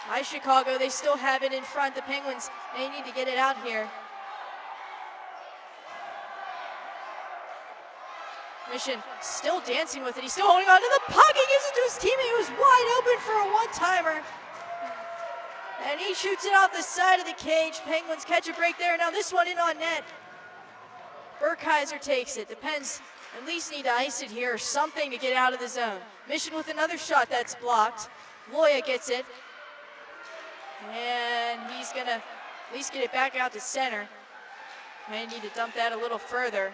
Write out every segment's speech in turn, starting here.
By Chicago, they still have it in front. The Penguins, they need to get it out here. Mission still dancing with it. He's still holding on to the puck. He gives it to his teammate who's wide open for a one-timer. And he shoots it off the side of the cage. Penguins catch a break there. Now this one in on net. Burkheiser takes it. The Pens at least need to ice it here or something to get out of the zone. Mission with another shot that's blocked. Loya gets it. And he's gonna at least get it back out to center. May need to dump that a little further.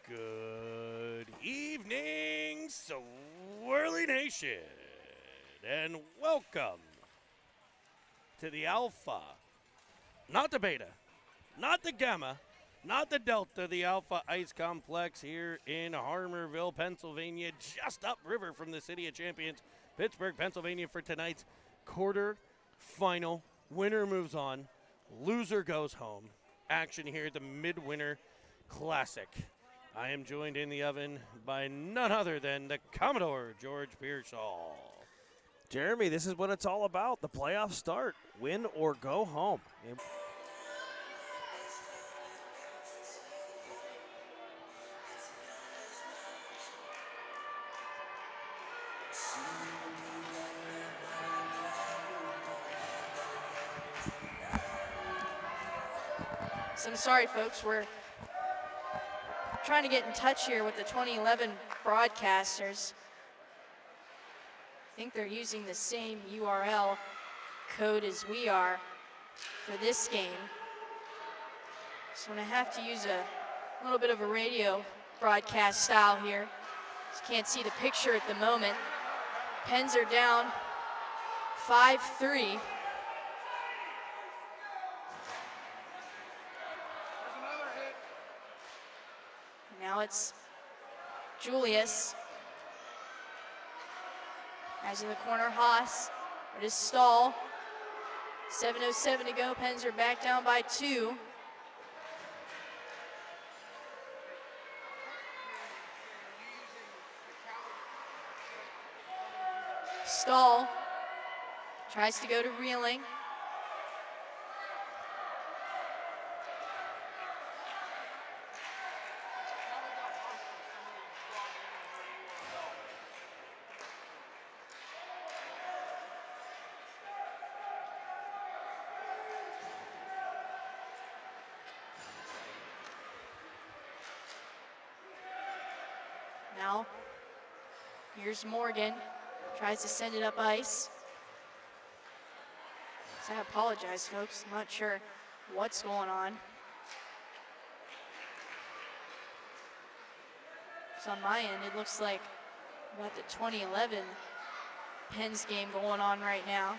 Good evening, Swirly Nation, and welcome to the Alpha, not the Beta, not the Gamma, not the Delta, the Alpha Ice Complex here in Harmarville, Pennsylvania, just upriver from the City of Champions, Pittsburgh, Pennsylvania, for tonight's quarter-final. Winner moves on, loser goes home. Action here at the Midwinter Classic. I am joined in the oven by none other than the Commodore, George Pearsall. Jeremy, this is what it's all about. The playoffs start. Win or go home. So I'm sorry, folks. We're trying to get in touch here with the 2011 broadcasters. I think they're using the same URL code as we are for this game. So I'm gonna have to use a little bit of a radio broadcast style here. Just can't see the picture at the moment. Pens are down 5-3. Now it's Julius. As in the corner, Haas. It is Stahl. 7:07 to go. Pens are back down by 2. Stahl tries to go to Reeling. Now, here's Morgan, tries to send it up ice. So I apologize, folks, I'm not sure what's going on. So on my end, it looks like we got the 2011 Pens game going on right now.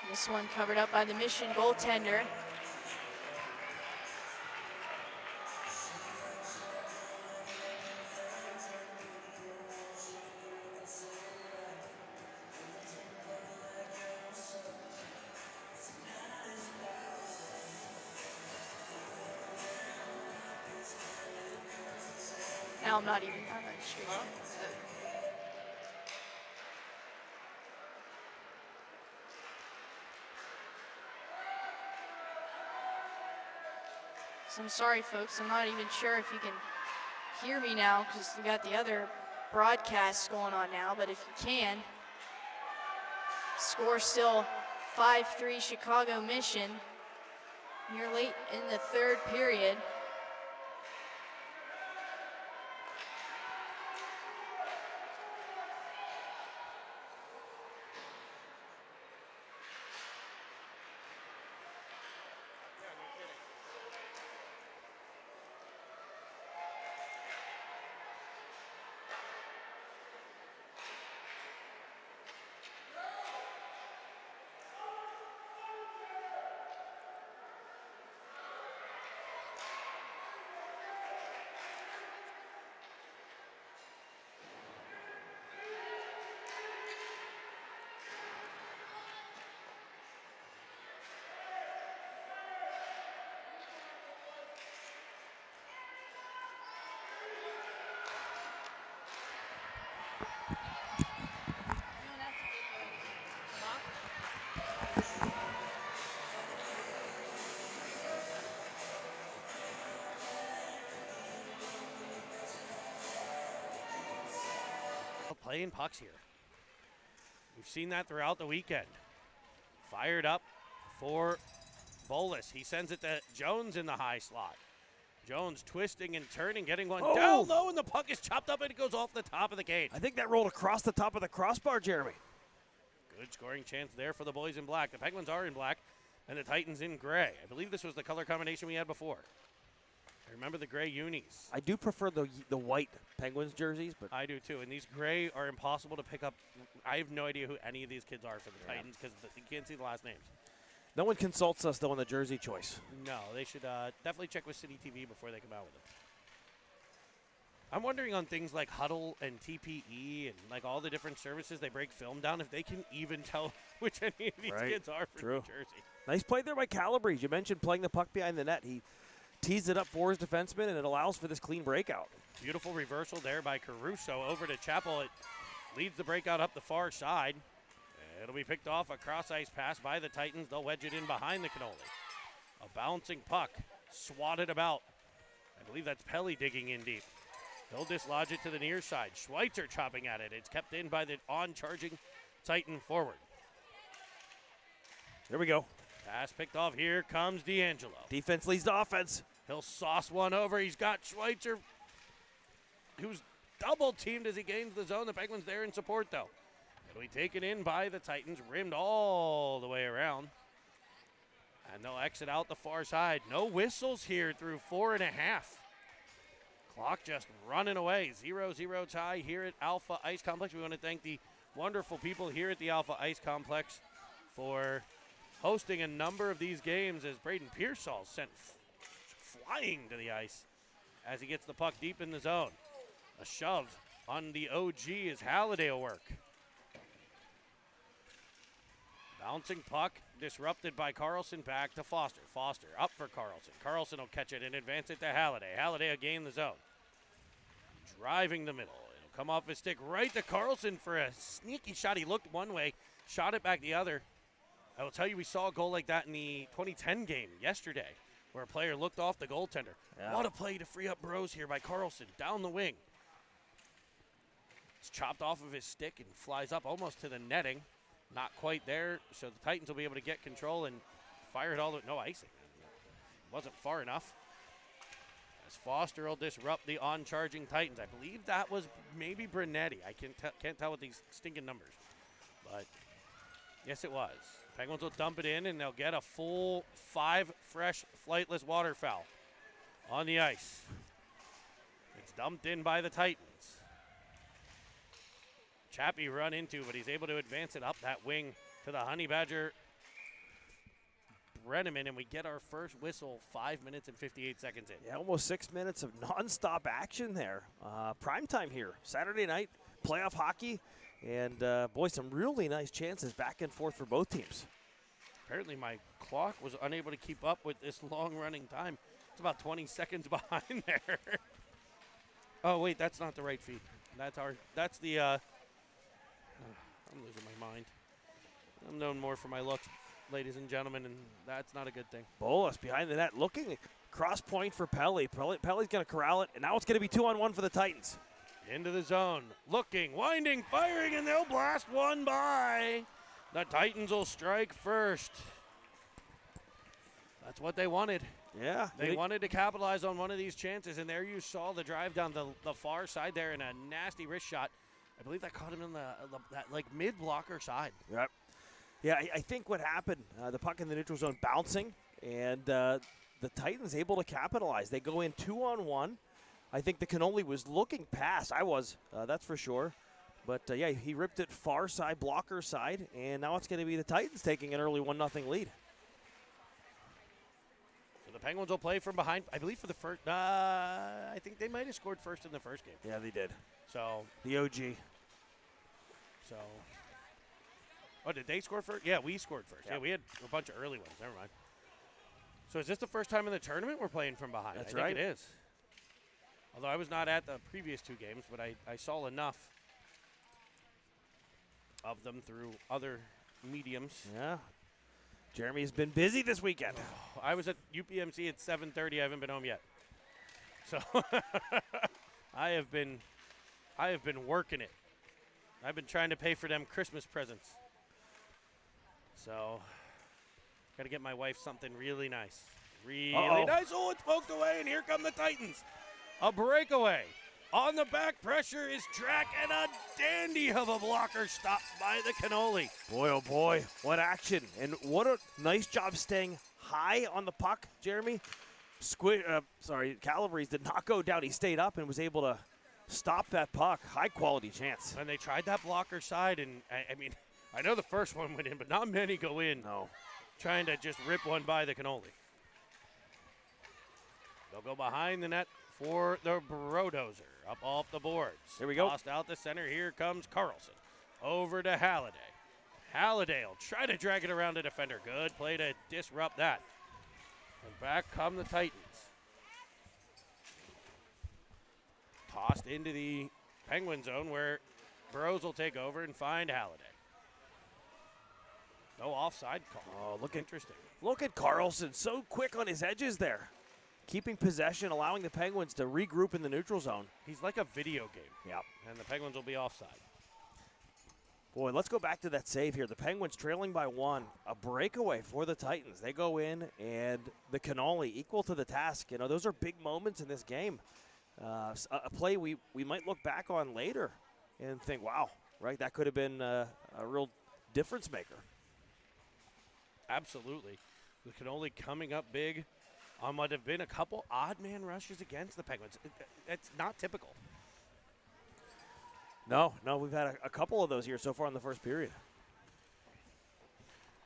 This one covered up by the Mission goaltender. Now I'm not even on the street. So I'm sorry, folks. I'm not even sure if you can hear me now because we got the other broadcasts going on now. But if you can, score still 5-3 Chicago Mission. here late in the third period. Playing pucks here. We've seen that throughout the weekend. Fired up for Bolus. He sends it to Jones in the high slot. Jones twisting and turning, getting one down low, and the puck is chopped up and it goes off the top of the cage. I think that rolled across the top of the crossbar, Jeremy. Good scoring chance there for the boys in black. The Penguins are in black and the Titans in gray. I believe this was the color combination we had before. I remember the gray unis. I do prefer the white Penguins jerseys, but I do too. And these gray are impossible to pick up. I have no idea who any of these kids are for the Titans because you can't see the last names. no one consults us, though, on the jersey choice. No, they should definitely check with City TV before they come out with it. I'm wondering on things like Huddle and TPE and like all the different services they break film down, if they can even tell which any of these kids are for New Jersey. Nice play there by Calabrese. You mentioned playing the puck behind the net. He tees it up for his defenseman, and it allows for this clean breakout. Beautiful reversal there by Caruso over to Chappell. It leads the breakout up the far side. It'll be picked off, a cross-ice pass by the Titans. They'll wedge it in behind the cannoli. A bouncing puck, swatted about. I believe that's Pelly digging in deep. He'll dislodge it to the near side. Schweitzer chopping at it. It's kept in by the on-charging Titan forward. There we go. Pass picked off. Here comes D'Angelo. Defense leads the offense. He'll sauce one over. He's got Schweitzer, who's double-teamed as he gains the zone. The Penguins there in support, though. It'll be taken in by the Titans, rimmed all the way around. And they'll exit out the far side. No whistles here through 4.5. Clock just running away. 0-0 tie here at Alpha Ice Complex. We want to thank the wonderful people here at the Alpha Ice Complex for hosting a number of these games, as Braden Pearsall sent flying to the ice as he gets the puck deep in the zone. A shove on the OG as Halliday will work. Bouncing puck disrupted by Carlson, back to Foster. Foster up for Carlson. Carlson will catch it and advance it to Halliday. Halliday will gain the zone. Driving the middle. It'll come off his stick right to Carlson for a sneaky shot. He looked one way, shot it back the other. I will tell you, we saw a goal like that in the 2010 game yesterday, where a player looked off the goaltender. Yeah. What a play to free up Bros here by Carlson, down the wing. It's chopped off of his stick and flies up almost to the netting. Not quite there, so the Titans will be able to get control and fire it all. No icing. Wasn't far enough. As Foster will disrupt the on-charging Titans. I believe that was maybe Brunetti. I can't tell with these stinking numbers. But yes, it was. Penguins will dump it in, and they'll get a full 5 fresh flightless waterfowl on the ice. It's dumped in by the Titans. Chappie run into, but he's able to advance it up that wing to the Honey Badger Brenneman, and we get our first whistle 5 minutes and 58 seconds in. Yeah, almost 6 minutes of nonstop action there. Prime time here, Saturday night, playoff hockey, and boy, some really nice chances back and forth for both teams. Apparently my clock was unable to keep up with this long running time. It's about 20 seconds behind there. Oh wait, that's not the right feed. That's the, I'm losing my mind. I'm known more for my looks, ladies and gentlemen, and that's not a good thing. Bolus behind the net, looking cross point for Pelly. Pelly's going to corral it, and now it's going to be 2-on-1 for the Titans. Into the zone, looking, winding, firing, and they'll blast one by. The Titans will strike first. That's what they wanted. Yeah. They wanted to capitalize on one of these chances, and there you saw the drive down the far side there and a nasty wrist shot. I believe that caught him in that like mid-blocker side. Yep. Yeah, I think what happened, the puck in the neutral zone bouncing, and the Titans able to capitalize. They go in 2-on-1. I think the Cannoli was looking past. I was, that's for sure. But, yeah, he ripped it far side, blocker side, and now it's going to be the Titans taking an early 1-0 lead. So the Penguins will play from behind, I believe, for the first. I think they might have scored first in the first game. Yeah, they did. So. The OG. So. Oh, did they score first? Yeah, we scored first. Yeah. Yeah, we had a bunch of early ones. Never mind. So is this the first time in the tournament we're playing from behind? That's I think right. it is. Although I was not at the previous 2 games, but I saw enough of them through other mediums. Yeah. Jeremy's been busy this weekend. I was at UPMC at 7:30. I haven't been home yet. So I have been working it. I've been trying to pay for them Christmas presents. So got to get my wife something really nice. Really nice. Oh, it's poked away, and here come the Titans. A breakaway. On the back, pressure is Track, and a dandy of a blocker stopped by the Cannoli. Boy, oh boy, what action. And what a nice job staying high on the puck, Jeremy. Calabrese did not go down. He stayed up and was able to stop that puck. High quality chance. And they tried that blocker side, and I mean, I know the first one went in, but not many go in. No. Trying to just rip one by the Cannoli. They'll go behind the net for the Brodozer. Up off the boards. Here we go. Tossed out the center. Here comes Carlson. Over to Halliday. Halliday will try to drag it around the defender. Good play to disrupt that. And back come the Titans. Tossed into the Penguin zone where Burrows will take over and find Halliday. No offside call. Oh, Interesting. Look at Carlson, so quick on his edges there. Keeping possession, allowing the Penguins to regroup in the neutral zone. He's like a video game. Yep. And the Penguins will be offside. Boy, let's go back to that save here. The Penguins trailing by 1. A breakaway for the Titans. They go in, and the Cannoli equal to the task. You know, those are big moments in this game. A play we might look back on later and think, wow, right, that could have been a real difference maker. Absolutely. The Cannoli coming up big on what have been a couple odd man rushes against the Penguins. It's not typical. No, we've had a couple of those here so far in the first period.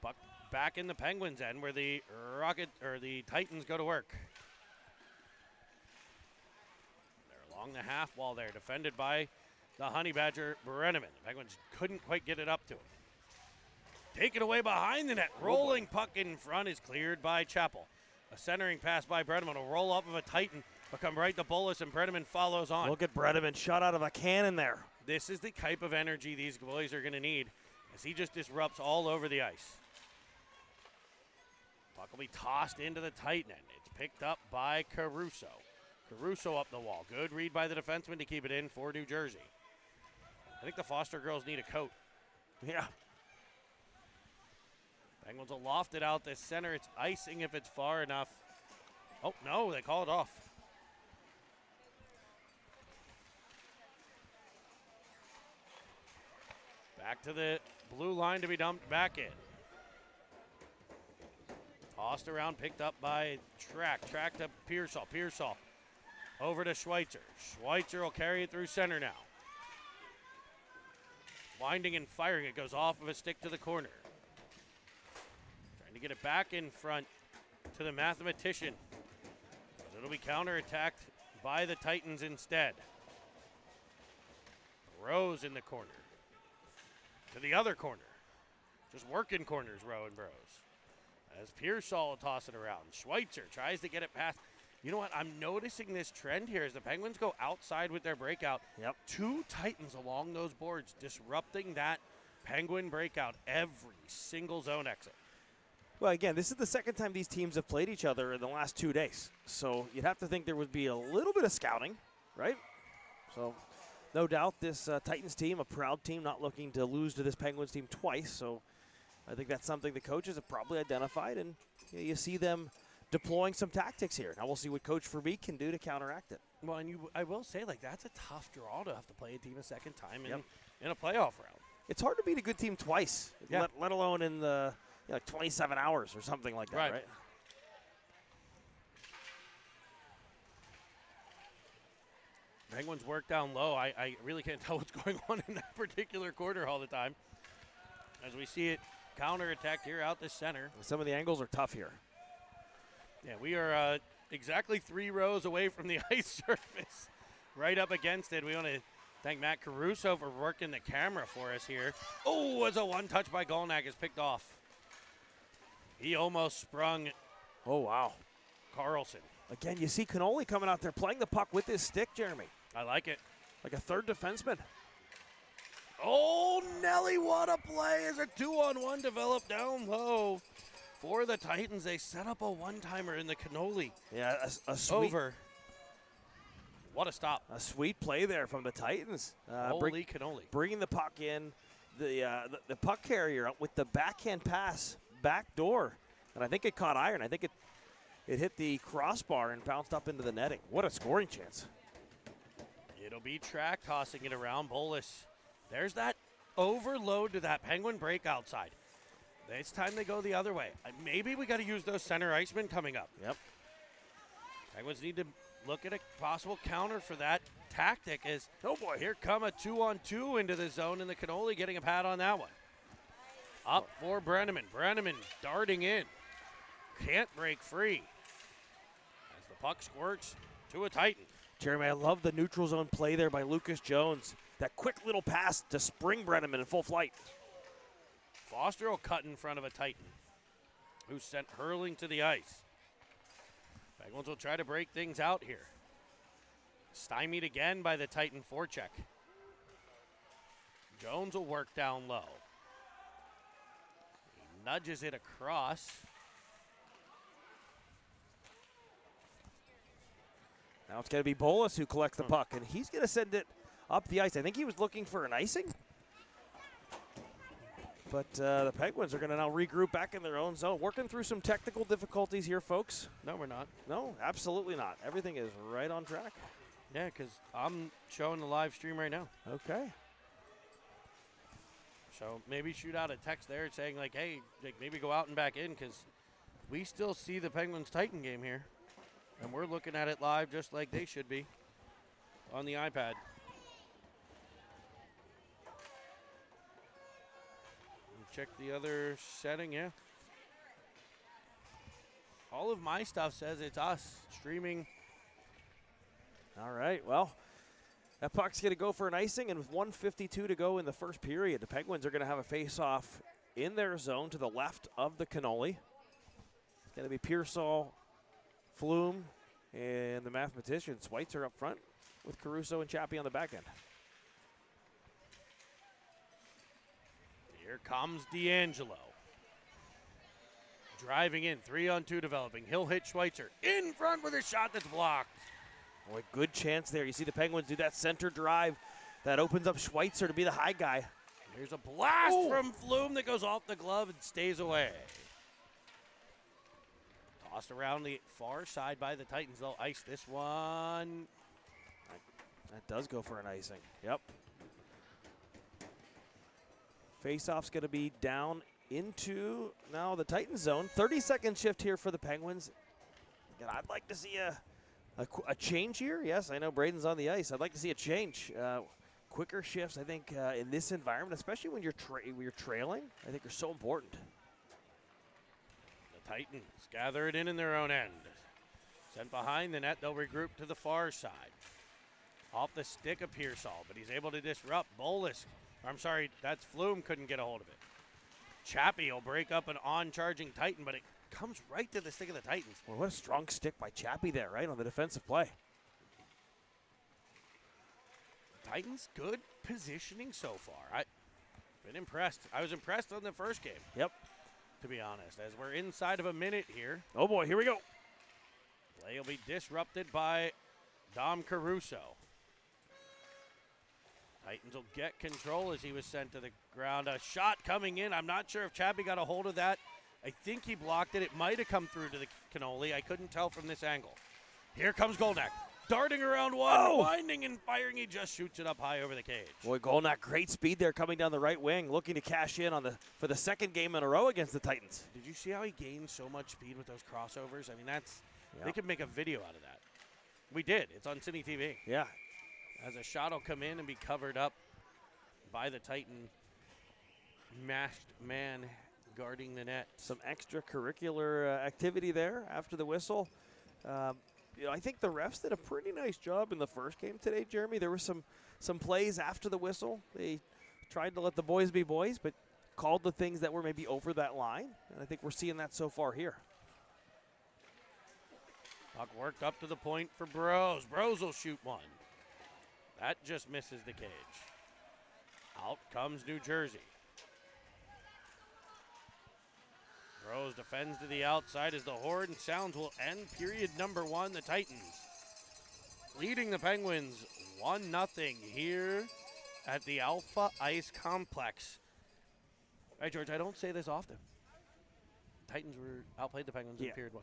But back in the Penguins' end where the Titans go to work. They're along the half wall there, defended by the Honey Badger Brenneman. The Penguins couldn't quite get it up to him. Taken away behind the net. Rolling puck in front is cleared by Chappell. A centering pass by Brenneman will roll off of a Titan, but come right to Bolus, and Brenneman follows on. Look at Brenneman, shot out of a cannon there. This is the type of energy these boys are going to need as he just disrupts all over the ice. Puck will be tossed into the Titan end. It's picked up by Caruso. Caruso up the wall. Good read by the defenseman to keep it in for New Jersey. I think the Foster girls need a coat. Yeah. Penguins will loft it out the center. It's icing if it's far enough. Oh, no, they call it off. Back to the blue line to be dumped back in. Tossed around, picked up by Track. Track to Pearsall. Pearsall over to Schweitzer. Schweitzer will carry it through center now. Winding and firing. It goes off of a stick to the corner. To get it back in front to the mathematician. It'll be counterattacked by the Titans instead. Rose in the corner. To the other corner. Just working corners, Rowe and Burrows. As Pearsall will toss it around. Schweitzer tries to get it past. You know what? I'm noticing this trend here as the Penguins go outside with their breakout. Yep. 2 Titans along those boards disrupting that Penguin breakout every single zone exit. Well, again, this is the second time these teams have played each other in the last 2 days. So you'd have to think there would be a little bit of scouting, right? So no doubt this Titans team, a proud team, not looking to lose to this Penguins team twice. So I think that's something the coaches have probably identified. And you see them deploying some tactics here. Now we'll see what Coach Verbeek can do to counteract it. Well, and I will say, like, that's a tough draw to have to play a team a second time Yep. in a playoff round. It's hard to beat a good team twice, Yeah. let alone in the like 27 hours or something like that, right? Penguins work down low. I really can't tell what's going on in that particular quarter all the time. As we see it counterattacked here out the center. Some of the angles are tough here. Yeah, we are exactly 3 rows away from the ice surface, right up against it. We want to thank Matt Caruso for working the camera for us here. Oh, as a one touch by Golnak is picked off. He almost sprung Oh, wow. Carlson. Again, you see Cannoli coming out there playing the puck with his stick, Jeremy, I like it. like a third defenseman. Oh, Nelly, what a play as a 2-on-1 developed down low for the Titans. They set up a one-timer in the Cannoli. Yeah, a sweet, Over. What a stop. a sweet play there from the Titans. Holy Cannoli. Bringing the puck in, the puck carrier up with the backhand pass, back door. And I think it caught iron. I think it hit the crossbar and bounced up into the netting. What a scoring chance. It'll be track tossing it around. Bolus. There's that overload to that Penguin breakout side. It's time they go the other way. Maybe we got to use those center icemen coming up. Yep. Penguins need to look at a possible counter for that tactic as, Oh, boy. here come a 2-on-2 into the zone, and the Cannoli getting a pad on that one. Up for Brenneman. Brenneman darting in. Can't break free. As the puck squirts to a Titan. Jeremy, I love the neutral zone play there by Lucas Jones. That quick little pass to spring Brenneman in full flight. Foster will cut in front of a Titan who's sent hurling to the ice. Penguins will try to break things out here. Stymied again by the Titan forecheck. Jones will work down low. He nudges it across. Now it's going to be Bolus who collects the puck, and he's going to send it up the ice. I think he was looking for an icing. But the Penguins are going to now regroup back in their own zone. Working through some technical difficulties here, folks. No, we're not. No, absolutely not. Everything is right on track. Yeah, because I'm showing the live stream right now. Okay. So maybe shoot out a text there saying, like, hey, like maybe go out and back in because we still see the Penguins-Titan game here. And we're looking at it live just like they should be on the iPad. Check the other setting, yeah. All of my stuff says it's us streaming. All right, well, that puck's going to go for an icing, and with 1:52 to go in the first period, the Penguins are going to have a face-off in their zone to the left of the Cannoli. It's going to be Pearsall, Flume, and the mathematician. Schweitzer up front with Caruso and Chappie on the back end. Here comes D'Angelo. Driving in, 3-on-2 developing. He'll hit Schweitzer in front with a shot that's blocked. Boy, good chance there. You see the Penguins do that center drive. That opens up Schweitzer to be the high guy. Here's a blast from Flume that goes off the glove and stays away. Tossed around the far side by the Titans. They'll ice this one. That does go for an icing. Yep. Faceoff's going to be down into now the Titans zone. 30-second shift here for the Penguins. And I'd like to see a change here. Yes, I know Braden's on the ice. I'd like to see a change. Quicker shifts, I think, in this environment, especially when you're trailing, I think are so important. The Titans gather it in their own end. Sent behind the net, they'll regroup to the far side. Off the stick of Pearsall, but he's able to disrupt Bolus. I'm sorry, that's Flume couldn't get a hold of it. Chappie will break up an on-charging Titan, but it comes right to the stick of the Titans. Well, what a strong stick by Chappie there, right, on the defensive play. Titans, good positioning so far. I've been impressed. I was impressed on the first game. Yep. To be honest, as we're inside of a minute here. Oh, boy, here we go. Play will be disrupted by Dom Caruso. Titans will get control as he was sent to the ground. A shot coming in. I'm not sure if Chappie got a hold of that I think he blocked it. It might have come through to the cannoli. I couldn't tell from this angle. Here comes Golnak. Darting around one, winding and firing. He just shoots it up high over the cage. Boy, Golnak, great speed there coming down the right wing, looking to cash in for the second game in a row against the Titans. Did you see how he gained so much speed with those crossovers? I mean, Yeah. they could make a video out of that. We did. It's on Cine TV. Yeah. As a shot will come in and be covered up by the Titan masked man guarding the net. Some extracurricular activity there after the whistle. I think the refs did a pretty nice job in the first game today, Jeremy. There were some plays after the whistle. They tried to let the boys be boys, but called the things that were maybe over that line. And I think we're seeing that so far here. Puck worked up to the point for Bros. Bros will shoot one. That just misses the cage. Out comes New Jersey. Bros defends to the outside as the horn sounds will end period number 1. The Titans leading the Penguins 1-0 here at the Alpha Ice Complex. All right, George, I don't say this often. Titans outplayed the Penguins in period 1.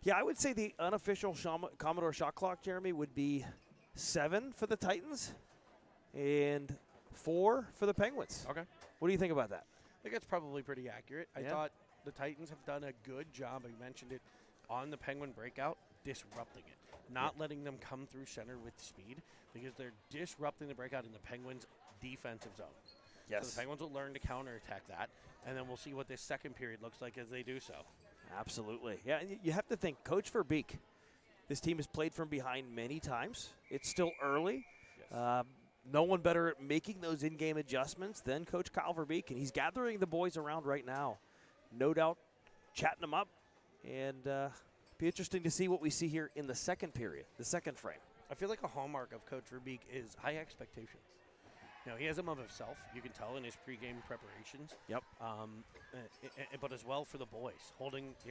Yeah, I would say the unofficial Commodore shot clock, Jeremy, would be 7 for the Titans and 4 for the Penguins. Okay. What do you think about that? I think that's probably pretty accurate. I Yeah. thought the Titans have done a good job, I mentioned it, on the Penguin breakout, disrupting it. Not letting them come through center with speed because they're disrupting the breakout in the Penguins' defensive zone. So the Penguins will learn to counterattack that, and then we'll see what this second period looks like as they do so. Absolutely. Yeah, and you have to think, Coach Verbeek, this team has played from behind many times. It's still early. Yes. No one better at making those in-game adjustments than Coach Kyle Verbeek, and he's gathering the boys around right now. No doubt chatting them up, and be interesting to see what we see here in the second period, the second frame. I feel like a hallmark of Coach Verbeek is high expectations. You know, he has them of himself. You can tell in his pregame preparations. Yep. But as well for the boys,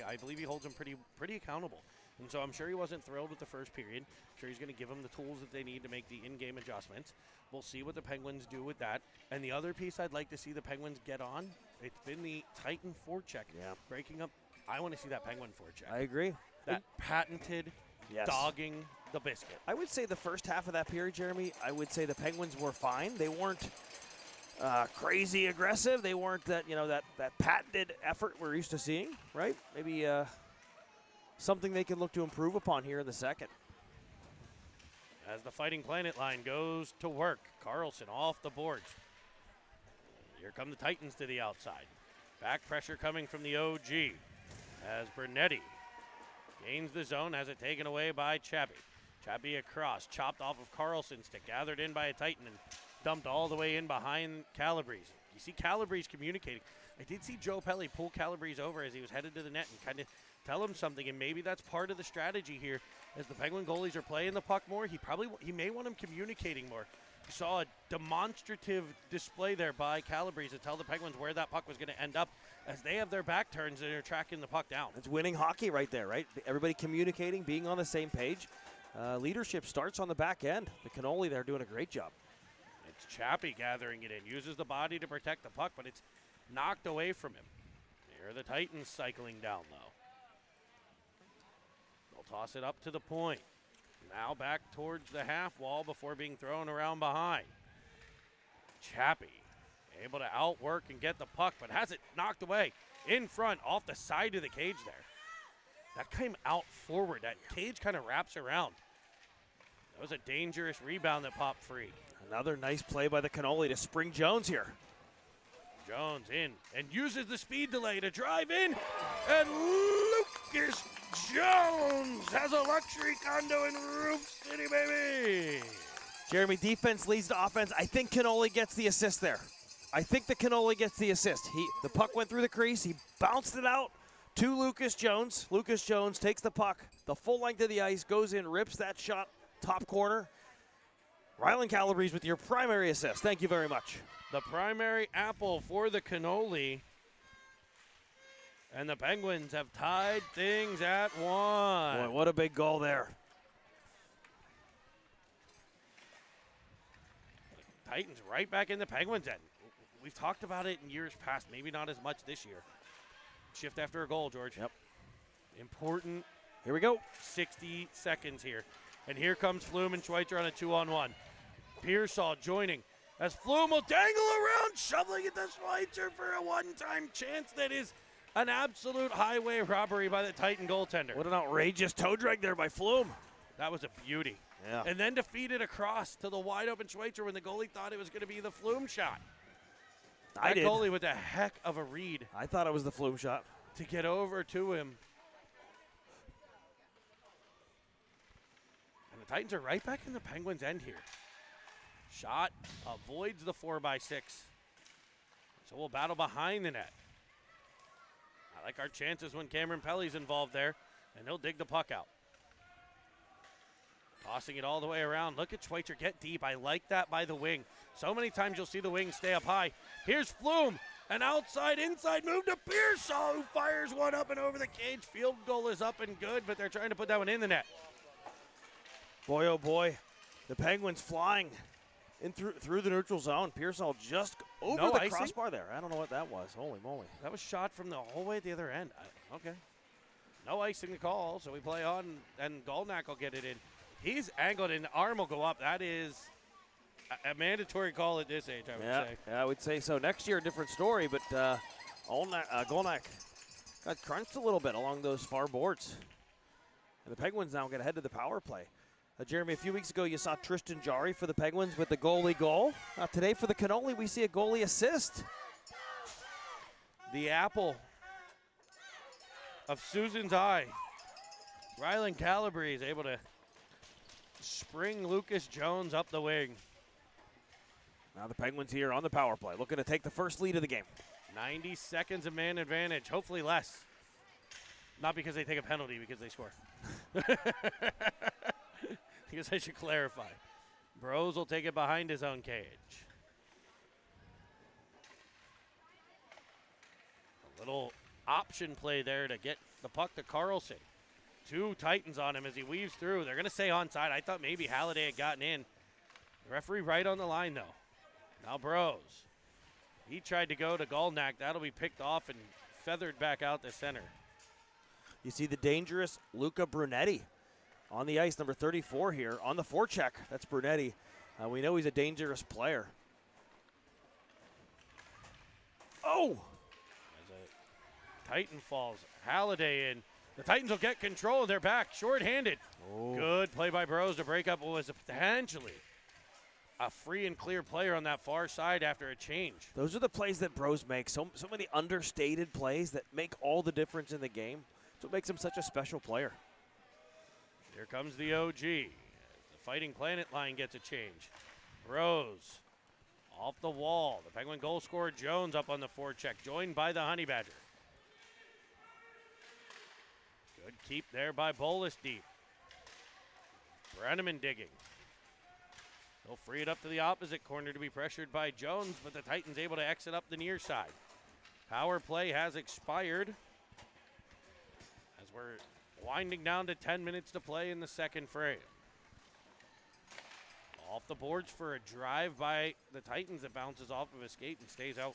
I believe he holds them pretty accountable. And so I'm sure he wasn't thrilled with the first period. I'm sure he's going to give them the tools that they need to make the in-game adjustments. We'll see what the Penguins do with that. And the other piece I'd like to see the Penguins get on, it's been the Titan forecheck. Yeah. Breaking up. I want to see that Penguin forecheck. I agree. That patented dogging the biscuit. I would say the first half of that period, Jeremy, I would say the Penguins were fine. They weren't crazy aggressive. They weren't that patented effort we're used to seeing, right? Maybe something they can look to improve upon here in the second. As the Fighting Planet line goes to work, Carlson off the boards. Here come the Titans to the outside. Back pressure coming from the OG as Bernetti gains the zone, has it taken away by Chappie. Chappie across, chopped off of Carlson's stick, gathered in by a Titan and dumped all the way in behind Calabrese. You see Calabrese communicating. I did see Joe Pelli pull Calabrese over as he was headed to the net and kind of tell him something, and maybe that's part of the strategy here. As the Penguin goalies are playing the puck more, he may want him communicating more. You saw a demonstrative display there by Calabrese to tell the Penguins where that puck was going to end up as they have their back turns and are tracking the puck down. It's winning hockey right there, right? Everybody communicating, being on the same page. Leadership starts on the back end. The cannoli there doing a great job. It's Chappie gathering it in, uses the body to protect the puck, but it's knocked away from him. Here are the Titans cycling down low. They'll toss it up to the point. Now back towards the half wall before being thrown around behind. Chappie able to outwork and get the puck, but has it knocked away in front off the side of the cage there. That came out forward. That cage kind of wraps around. That was a dangerous rebound that popped free. Another nice play by the cannoli to spring Jones here. Jones in and uses the speed delay to drive in, and Lucas Jones has a luxury condo in Roof City, baby. Jeremy, defense leads to offense. I think Cannoli gets the assist there. I think the Cannoli gets the assist. The puck went through the crease. He bounced it out to Lucas Jones. Lucas Jones takes the puck the full length of the ice, goes in, rips that shot, top corner. Rylan Calabrese with your primary assist. Thank you very much. The primary apple for the Cannoli. And the Penguins have tied things at 1. Boy, what a big goal there. Titans right back in the Penguins' end. We've talked about it in years past, maybe not as much this year. Shift after a goal, George. Yep. Important Here we go. 60 seconds here. And here comes Flume and Schweitzer on a 2-on-1. Pearsall joining as Flume will dangle around, shoveling it to Schweitzer for a one-time chance that is an absolute highway robbery by the Titan goaltender. What an outrageous toe drag there by Flume. That was a beauty. Yeah. And then to feed it across to the wide-open Schweitzer when the goalie thought it was going to be the Flume shot. I That did. goalie with a heck of a read I thought it was the Flume shot. to get over to him. And the Titans are right back in the Penguins' end here. Shot avoids the 4x6. So we'll battle behind the net. I like our chances when Cameron Pelly's involved there, and he'll dig the puck out. Tossing it all the way around. Look at Schweitzer get deep. I like that by the wing. So many times you'll see the wing stay up high. Here's Flume. An inside move to Pearsall, who fires one up and over the cage. Field goal is up and good, but they're trying to put that one in the net. Boy, oh boy. The Penguins flying in through the neutral zone. Pearsall just over No the icing? crossbar there. I don't know what that was. Holy moly. That was shot from the whole way at the other end. Okay. No icing to call, so we play on, and Golnak will get it in. He's angled, and the arm will go up. That is a mandatory call at this age, I would say. Yeah, I would say so. Next year, a different story, but Golnak got crunched a little bit along those far boards. And the Penguins now get ahead to the power play. Jeremy, a few weeks ago, you saw Tristan Jarry for the Penguins with the goalie goal. Today for the Cannoli, we see a goalie assist. The apple of Susan's eye. Rylan Calabrese is able to spring Lucas Jones up the wing. Now the Penguins here on the power play, looking to take the first lead of the game. 90 seconds of man advantage, hopefully less. Not because they take a penalty, because they score. Because I should clarify. Bros will take it behind his own cage. A little option play there to get the puck to Carlson. Two Titans on him as he weaves through. They're going to say onside. I thought maybe Halliday had gotten in. The referee right on the line, though. Now Bros. He tried to go to Golnak. That'll be picked off and feathered back out to center. You see the dangerous Luca Brunetti on the ice, number 34 here on the forecheck. That's Brunetti. We know he's a dangerous player. Oh! As a Titan falls, Halliday in. The Titans will get control. They're back, shorthanded. Oh. Good play by Bros to break up what was potentially a free and clear player on that far side after a change. Those are the plays that Bros make. So many understated plays that make all the difference in the game. That's what makes him such a special player. Here comes the OG. The Fighting Planet line gets a change. Rose off the wall. The Penguin goal scorer Jones up on the forecheck, joined by the Honey Badger. Good keep there by Bolus deep. Brenneman digging. He'll free it up to the opposite corner to be pressured by Jones, but the Titans able to exit up the near side. Power play has expired as we're winding down to 10 minutes to play in the second frame. Off the boards for a drive by the Titans that bounces off of a skate and stays out.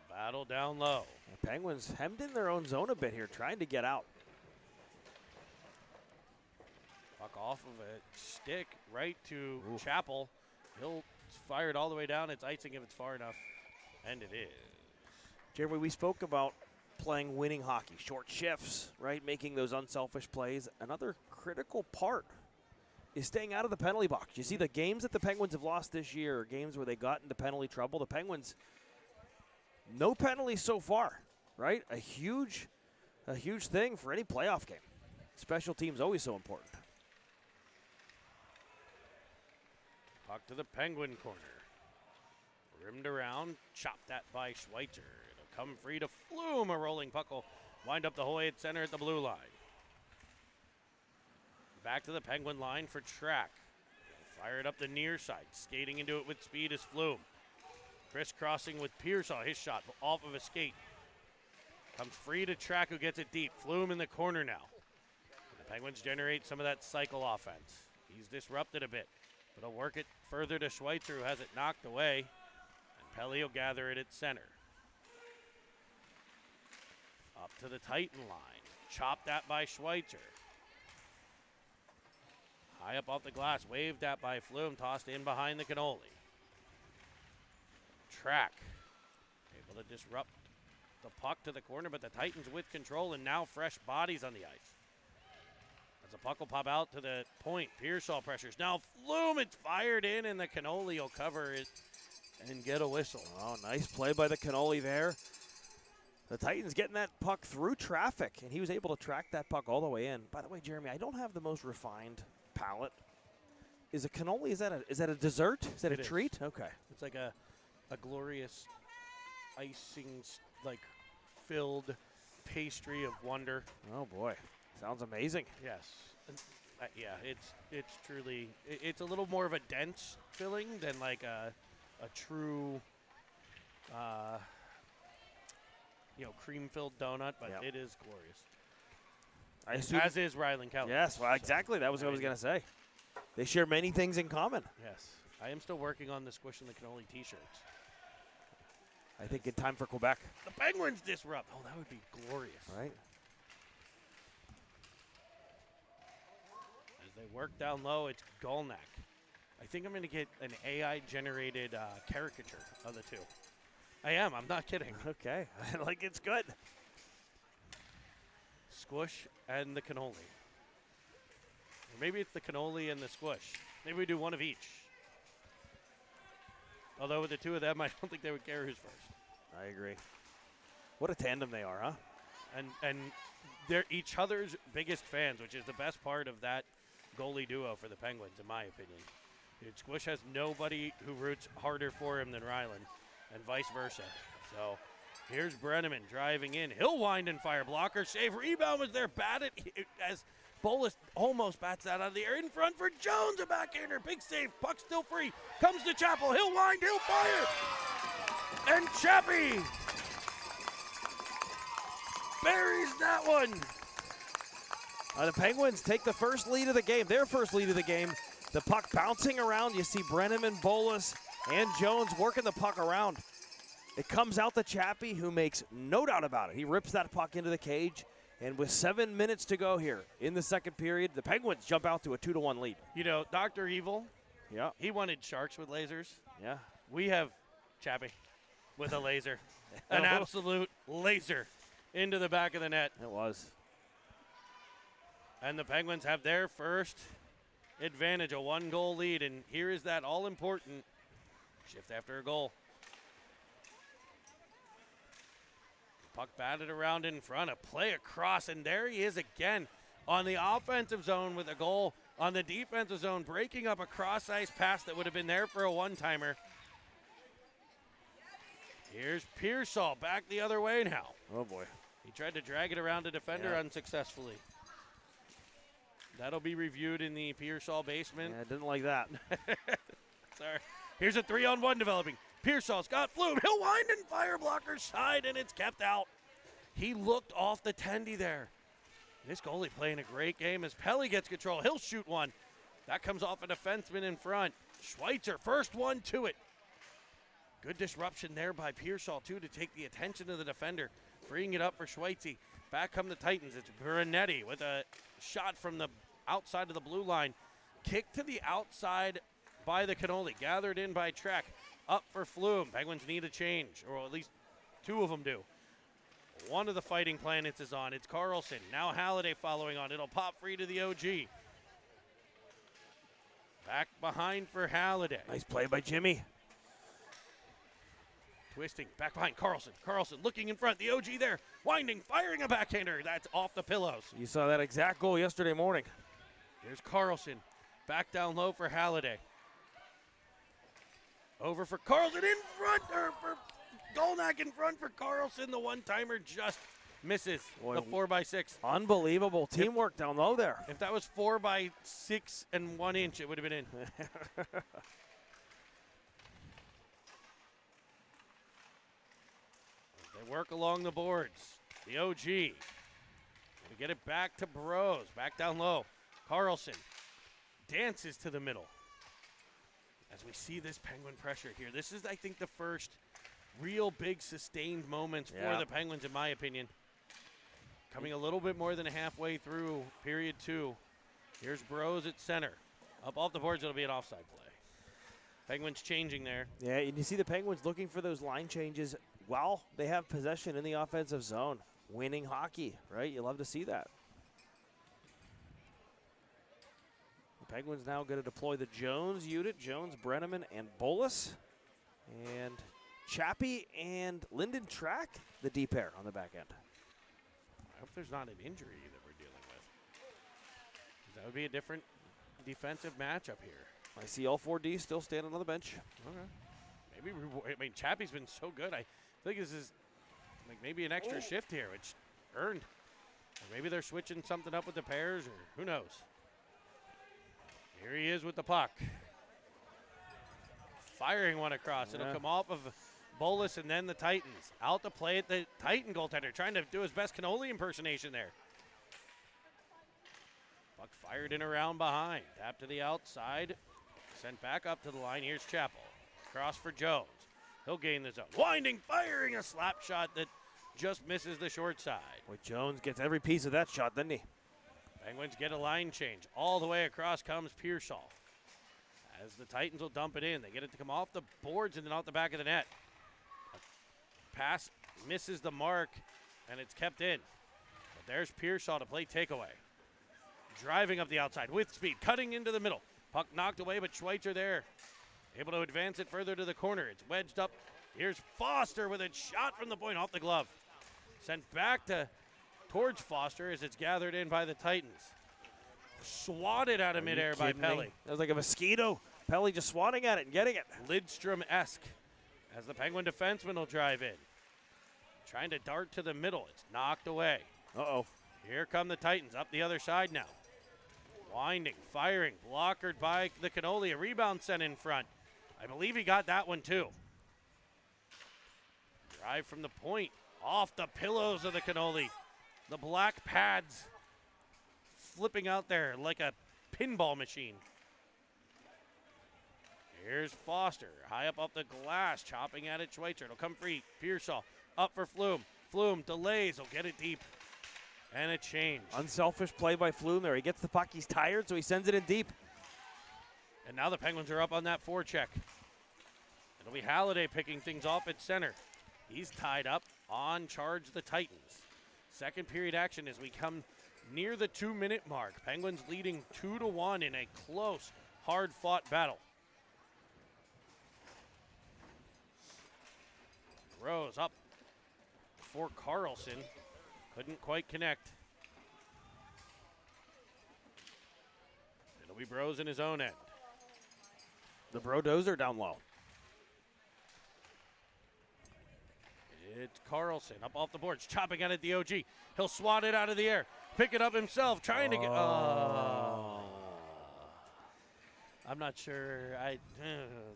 They'll battle down low. The Penguins hemmed in their own zone a bit here, trying to get out. Puck off of a stick right to Chappell. He'll fire it all the way down. It's icing if it's far enough. And it is. Jeremy, we spoke about playing winning hockey, short shifts, right? Making those unselfish plays. Another critical part is staying out of the penalty box. You see the games that the Penguins have lost this year are games where they got into penalty trouble. The Penguins, no penalties so far, right? A huge thing for any playoff game. Special teams always so important. Puck to the Penguin corner. Rimmed around, chopped that by Schweitzer. It'll come free to Flume. A rolling puck will wind up the whole way at center at the blue line. Back to the Penguin line for Track. Fire it up the near side. Skating into it with speed is Flume. Crisscrossing with Pearsall. His shot off of a skate. Comes free to Track, who gets it deep. Flume in the corner now. The Penguins generate some of that cycle offense. He's disrupted a bit, but he'll work it further to Schweitzer, who has it knocked away. Pelly will gather it at center. Up to the Titan line. Chopped at by Schweitzer. High up off the glass. Waved at by Flume. Tossed in behind the Cannoli. Track. Able to disrupt the puck to the corner, but the Titans with control, and now fresh bodies on the ice. As the puck will pop out to the point. Pearsall pressures. Now Flume, it's fired in, and the Cannoli will cover it and get a whistle. Oh, nice play by the Cannoli there. The Titans getting that puck through traffic, and he was able to track that puck all the way in. By the way, Jeremy, I don't have the most refined palate. Is a cannoli, is that a dessert? Is that It a is. treat? Okay. It's like a glorious icing, like filled pastry of wonder. Oh boy, sounds amazing. Yes. And, yeah, it's truly, it's a little more of a dense filling than like a true, cream-filled donut, but Yep. it is glorious. I assume. As is Ryland Kelly. Yes, well, exactly. That was what I was going to say. They share many things in common. Yes. I am still working on the Squish and the Cannoli t-shirts. I think in time for Quebec. The Penguins disrupt. Oh, that would be glorious. Right. As they work down low, it's Golnak. I think I'm going to get an AI-generated caricature of the two. I am. I'm not kidding. Okay. Like it's good. Squish and the Cannoli. Or maybe it's the Cannoli and the Squish. Maybe we do one of each. Although with the two of them, I don't think they would care who's first. I agree. What a tandem they are, huh? And they're each other's biggest fans, which is the best part of that goalie duo for the Penguins, in my opinion. Dude, Squish has nobody who roots harder for him than Ryland, and vice versa. So here's Brenneman driving in. He'll wind and fire. Blocker save. Rebound was there. Batted as Bolus almost bats that out of the air. In front for Jones, a backhander. Big save. Puck still free. Comes to Chappell. He'll wind. He'll fire. And Chappie buries that one. The Penguins take the first lead of the game, their first lead of the game. The puck bouncing around. You see Brenneman, Bolus, and Jones working the puck around. It comes out to Chappie, who makes no doubt about it. He rips that puck into the cage, and with 7 minutes to go here in the second period, the Penguins jump out to a 2-1 lead. You know, Dr. Evil, Yeah, he wanted sharks with lasers. yeah. We have Chappie with a laser. An absolute laser into the back of the net. It was. And the Penguins have their first advantage, a 1-goal lead. And here is that all-important shift after a goal. Puck batted around in front, a play across, and there he is again on the offensive zone with a goal. On the defensive zone, breaking up a cross-ice pass that would have been there for a one-timer. Here's Pearsall back the other way now. Oh, boy. He tried to drag it around a defender unsuccessfully. That'll be reviewed in the Pearsall basement. Yeah, I didn't like that. Sorry. Here's a 3-on-1 developing. Pearsall's got Flume. He'll wind and fire blocker side, and it's kept out. He looked off the tendy there. This goalie playing a great game as Pelly gets control. He'll shoot one. That comes off a defenseman in front. Schweitzer, first one to it. Good disruption there by Pearsall, too, to take the attention of the defender, freeing it up for Schweitzer. Back come the Titans. It's Brunetti with a shot from the outside of the blue line. Kicked to the outside by the Cannoli. Gathered in by Trek. Up for Flume. Penguins need a change, or at least two of them do. One of the Fighting Planets is on. It's Carlson. Now Halliday following on. It'll pop free to the OG. Back behind for Halliday. Nice play by Jimmy. Twisting. Back behind Carlson. Carlson looking in front. The OG there. Winding. Firing a backhander. That's off the pillows. You saw that exact goal yesterday morning. Here's Carlson. Back down low for Halliday. Over for Carlson in front. Or for Golnak in front for Carlson. The one-timer just misses Boy, the 4x6. Unbelievable teamwork down low there. If that was 4x6 and 1 inch, it would have been in. They work along the boards. The OG. Gonna get it back to Burrows. Back down low. Carlson dances to the middle. As we see this Penguin pressure here. This is, I think, the first real big sustained moments for the Penguins, in my opinion. Coming a little bit more than halfway through period 2. Here's Bros at center. Up off the boards, it'll be an offside play. Penguins changing there. Yeah, and you see the Penguins looking for those line changes while they have possession in the offensive zone. Winning hockey, right? You love to see that. The Penguins now going to deploy the Jones unit. Jones, Brenneman, and Bolus. And Chappie and Lyndon Track, the D pair on the back end. I hope there's not an injury that we're dealing with. That would be a different defensive matchup here. I see all 4D still standing on the bench. Okay. Maybe Chappie's been so good. I think this is like maybe an extra shift here, which earned. Or maybe they're switching something up with the pairs, or who knows. Here he is with the puck. Firing one across. It'll come off of Bolus and then the Titans. Out to play at the Titan goaltender, trying to do his best Cannoli impersonation there. Puck fired in around behind. Tap to the outside. Sent back up to the line. Here's Chappell. Cross for Jones. He'll gain the zone. Winding, firing a slap shot that just misses the short side. Boy, Jones gets every piece of that shot, doesn't he? Penguins get a line change. All the way across comes Pearsall. As the Titans will dump it in. They get it to come off the boards and then out the back of the net. Pass misses the mark, and it's kept in. But there's Pearsall to play takeaway. Driving up the outside with speed, cutting into the middle. Puck knocked away, but Schweitzer there. Able to advance it further to the corner. It's wedged up. Here's Foster with a shot from the point off the glove. Sent back towards Foster as it's gathered in by the Titans. Swatted out of midair by Pelly. That was like a mosquito. Pelly just swatting at it and getting it. Lidstrom-esque as the Penguin defenseman will drive in. Trying to dart to the middle. It's knocked away. Uh-oh. Here come the Titans up the other side now. Winding, firing, blockered by the Cannoli. A rebound sent in front. I believe he got that one too. Drive from the point. Off the pillows of the Cannoli. The black pads flipping out there like a pinball machine. Here's Foster, high up off the glass, chopping at it, Schweitzer. It'll come free, Pearsall, up for Flume. Flume delays, he'll get it deep. And a change. Unselfish play by Flume there. He gets the puck, he's tired, so he sends it in deep. And now the Penguins are up on that forecheck. It'll be Halliday picking things off at center. He's tied up, on charge the Titans. Second period action as we come near the 2-minute mark. Penguins leading 2-1 in a close, hard-fought battle. Rose up for Carlson. Couldn't quite connect. It'll be Bros in his own end. The Brodozer down low. It's Carlson up off the boards, chopping at it the OG. He'll swat it out of the air, pick it up himself, trying to get. Oh. I'm not sure.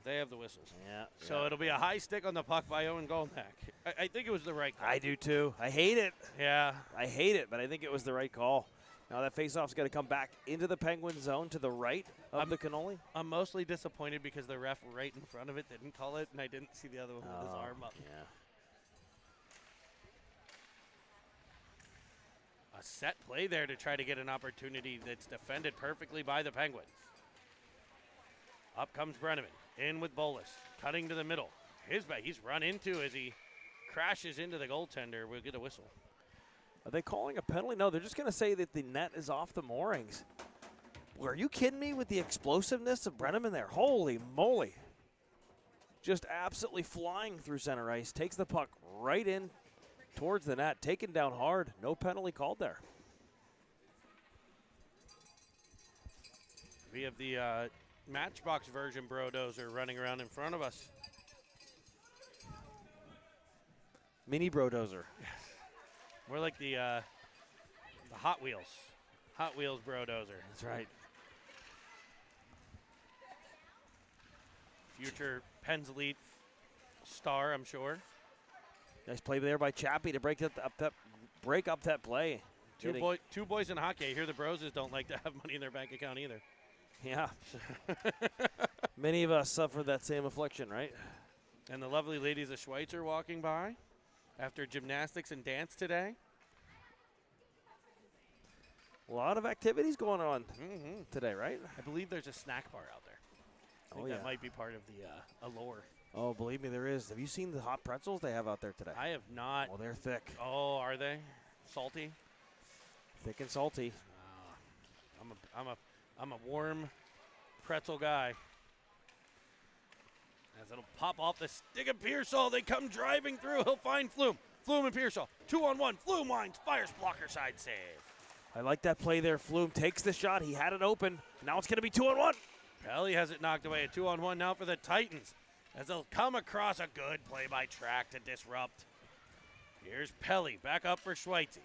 They have the whistles. Yeah. So it'll be a high stick on the puck by Owen Golmack. I think it was the right call. I do too. I hate it. Yeah. I hate it, but I think it was the right call. Now that faceoff's going to come back into the Penguin zone to the right of the Cannoli. I'm mostly disappointed because the ref right in front of it didn't call it, and I didn't see the other one with his arm up. Yeah. A set play there to try to get an opportunity that's defended perfectly by the Penguins. Up comes Brenneman, in with Bolus, cutting to the middle. He's run into as he crashes into the goaltender. We'll get a whistle. Are they calling a penalty? No, they're just going to say that the net is off the moorings. Are you kidding me with the explosiveness of Brenneman there? Holy moly. Just absolutely flying through center ice. Takes the puck right in towards the net. Taken down hard. No penalty called there. We have the Matchbox version Brodozer running around in front of us. Mini Brodozer. More like the Hot Wheels. Hot Wheels Brodozer. That's right. Future Pens Elite star, I'm sure. Nice play there by Chappie to break up that play. Two boys in hockey. I hear the Broses don't like to have money in their bank account either. Yeah. Many of us suffer that same affliction, right? And the lovely ladies of Schweitzer walking by after gymnastics and dance today. A lot of activities going on today, right? I believe there's a snack bar out there. I think that might be part of the allure. Oh, believe me, there is. Have you seen the hot pretzels they have out there today? I have not. Oh, they're thick. Oh, are they? Salty? Thick and salty. I'm a warm pretzel guy. As it'll pop off the stick of Pearsall, they come driving through. He'll find Flume. Flume and Pearsall. 2-on-1. Flume winds, fires blocker side save. I like that play there. Flume takes the shot. He had it open. Now it's going to be 2-on-1. Pelly has it knocked away. A 2-on-1 now for the Titans. As they'll come across a good play by Track to disrupt. Here's Pelly back up for Schweitzer.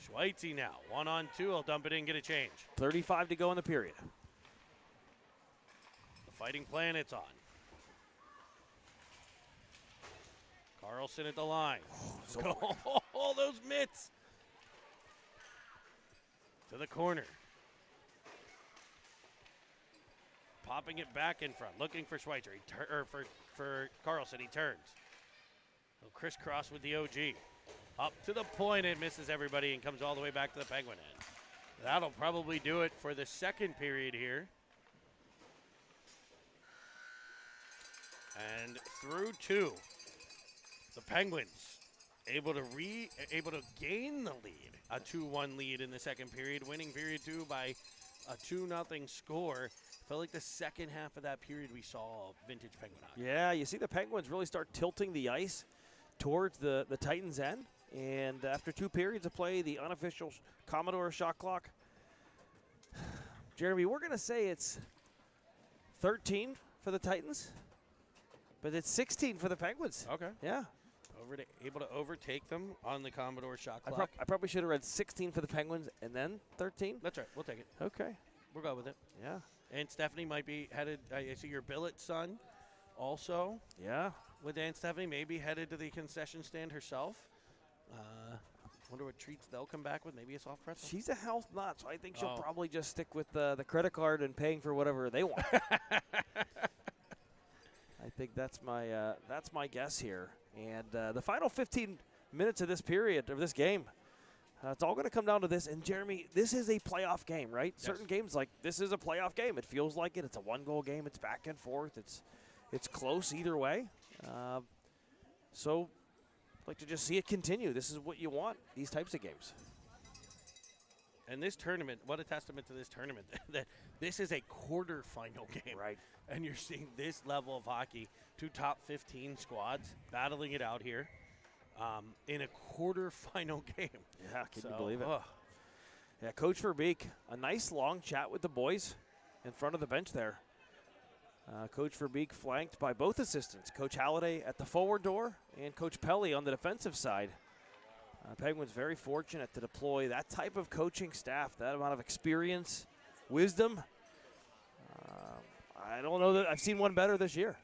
Schweitzer now. 1-on-2. He'll dump it in, get a change. 35 to go in the period. The Fighting Planets on. Carlson at the line. Oh, those mitts. To the corner. Popping it back in front. Looking for Schweitzer. For Carlson. He turns. He'll crisscross with the OG. Up to the point and misses everybody and comes all the way back to the Penguin end. That'll probably do it for the second period here. And through 2. The Penguins able to gain the lead, a 2-1 lead in the second period, winning period 2 by a 2-0 score. Felt like the second half of that period we saw vintage Penguin hockey. Yeah, you see the Penguins really start tilting the ice towards the Titans' end. And after 2 periods of play, the unofficial Commodore shot clock. Jeremy, we're going to say it's 13 for the Titans, but it's 16 for the Penguins. Okay. Yeah. Able to overtake them on the Commodore shot clock. I probably should have read 16 for the Penguins and then 13. That's right. We'll take it. Okay. We'll go with it. Yeah. And Stephanie might be headed. I see your billet son also Yeah. with Aunt Stephanie, maybe headed to the concession stand herself. Wonder what treats they'll come back with. Maybe a soft pretzel. She's a health nut, so I think she'll probably just stick with the credit card and paying for whatever they want. I think that's my guess here. And the final 15 minutes of this period, of this game, it's all going to come down to this. And, Jeremy, this is a playoff game, right? Yes. Certain games, like this is a playoff game. It feels like it. It's a one-goal game. It's back and forth. It's close either way. So I'd like to just see it continue. This is what you want, these types of games. And this tournament, what a testament to this tournament, that this is a quarterfinal game. Right. And you're seeing this level of hockey, 2 top 15 squads battling it out here in a quarterfinal game. Yeah, can you believe it? Yeah, Coach Verbeek, a nice long chat with the boys in front of the bench there. Coach Verbeek flanked by both assistants, Coach Halliday at the forward door and Coach Pelly on the defensive side. Penguins very fortunate to deploy that type of coaching staff, that amount of experience, wisdom. I don't know that I've seen one better this year.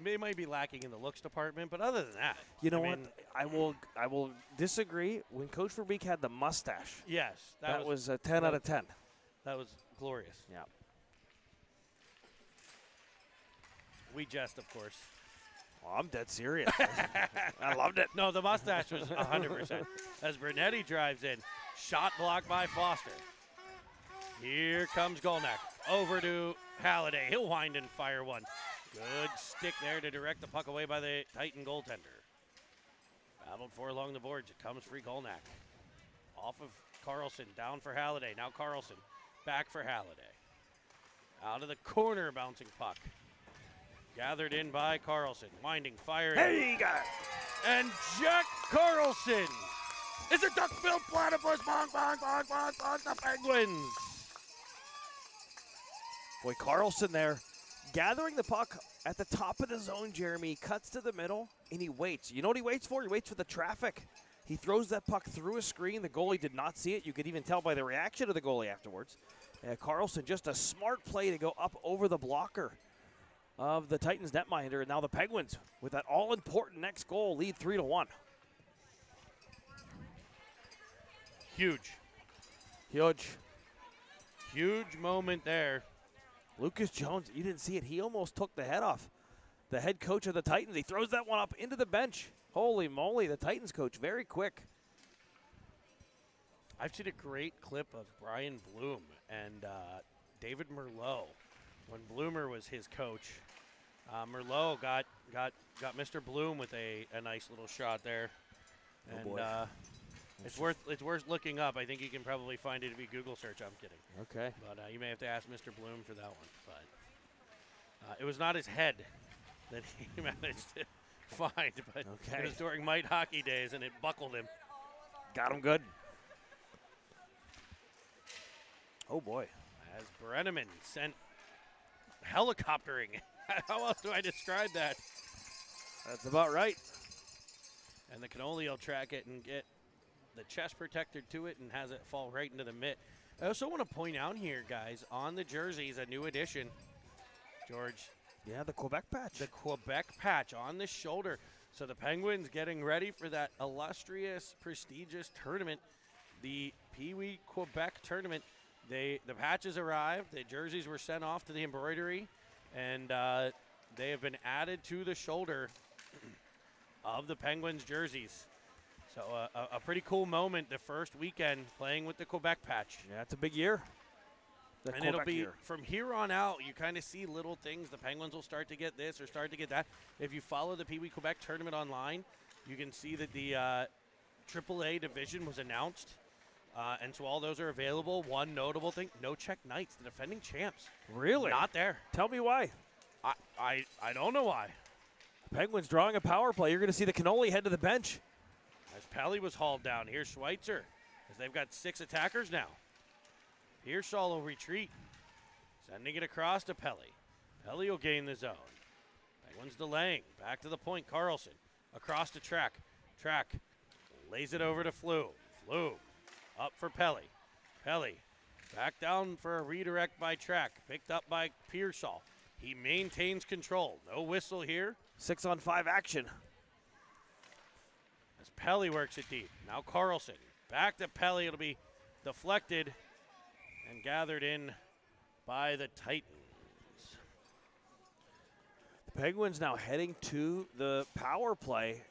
They might be lacking in the looks department, but other than that, You know what? I will disagree. When Coach Verbeek had the mustache, yes, that was a 10 out of 10. That was glorious. Yeah. We jest, of course. Well, I'm dead serious. I loved it. No, the mustache was 100%. As Brunetti drives in, shot blocked by Foster. Here comes Golnack. Over to Halliday. He'll wind and fire one. Good stick there to direct the puck away by the Titan goaltender. Battled for along the boards. It comes free Golnack. Off of Carlson. Down for Halliday. Now Carlson. Back for Halliday. Out of the corner, bouncing puck. Gathered in by Carlson. Winding, firing. Hey, you got it. And Jack Carlson is a duck-billed platypus. Bonk, bonk, bonk, bonk, bonk, the Penguins. Boy, Carlson there, gathering the puck at the top of the zone, Jeremy. He cuts to the middle, and he waits. You know what he waits for? He waits for the traffic. He throws that puck through a screen. The goalie did not see it. You could even tell by the reaction of the goalie afterwards. Carlson, just a smart play to go up over the blocker of the Titans netminder, and now the Penguins with that all-important next goal lead 3-1. Huge. Huge moment there. Lucas Jones, you didn't see it. He almost took the head off the head coach of the Titans. He throws that one up into the bench. Holy moly, the Titans coach, very quick. I've seen a great clip of Brian Bloom and David Merlot when Bloomer was his coach. Merlot got Mr. Bloom with a nice little shot there. Oh, And boy. it's worth looking up. I think you can probably find it if you Google search. I'm kidding. Okay. But you may have to ask Mr. Bloom for that one. But it was not his head that he managed to find, but Okay. it was during Mite Hockey days, and it buckled him. Got him good. Oh, boy. As Brenneman sent helicoptering. How else do I describe that? That's about right. And the Cannoli will track it and get the chest protector to it and has it fall right into the mitt. I also want to point out here, guys, on the jerseys, a new addition, George, Yeah, the Quebec patch. the Quebec patch on the shoulder. So the Penguins getting ready for that illustrious, prestigious tournament, the Pee Wee Quebec tournament. The patches arrived, the jerseys were sent off to the embroidery, and they have been added to the shoulder of the Penguins jerseys. So a pretty cool moment the first weekend playing with the Quebec patch. Yeah, it's a big year. The And it'll Quebec be year. from here on out, you kind of see little things. The Penguins will start to get this or start to get that. If you follow the Pee Wee Quebec tournament online, you can see that the AAA division was announced. And so all those are available. One notable thing, No Check Knights, the defending champs. Really? Not there. Tell me why. I don't know why. Penguins drawing a power play. You're going to see the Cannoli head to the bench. As Pelly was hauled down, here's Schweitzer. As they've got 6 attackers now. Pearsall will retreat. Sending it across to Pelly. Pelly will gain the zone. Penguins delaying. Back to the point. Carlson across the track. Track lays it over to Flume. Flume up for Pelly. Pelly back down for a redirect by Track. Picked up by Pearsall. He maintains control. No whistle here. 6-on-5 action. As Pelly works it deep. Now Carlson. Back to Pelly. It'll be deflected and gathered in by the Titans. The Penguins now heading to the power play.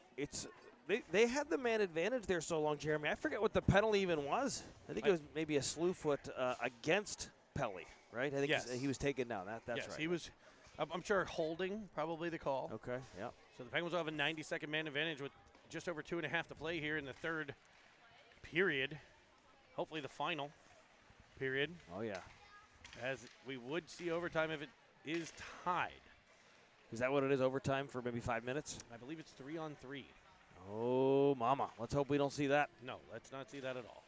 They had the man advantage there so long, Jeremy. I forget what the penalty even was. I think it was maybe a slew foot against Pelly, right? I think Yes. he was taken down. That's Yes, right. he was, I'm sure, holding probably the call. Okay, yeah. So the Penguins will have a 90-second man advantage with just over 2.5 to play here in the third period. Hopefully the final period, Oh, yeah. as we would see overtime if it is tied. Is that what it is, overtime for maybe 5 minutes? I believe it's 3-on-3. Oh, mama. Let's hope we don't see that. No, let's not see that at all.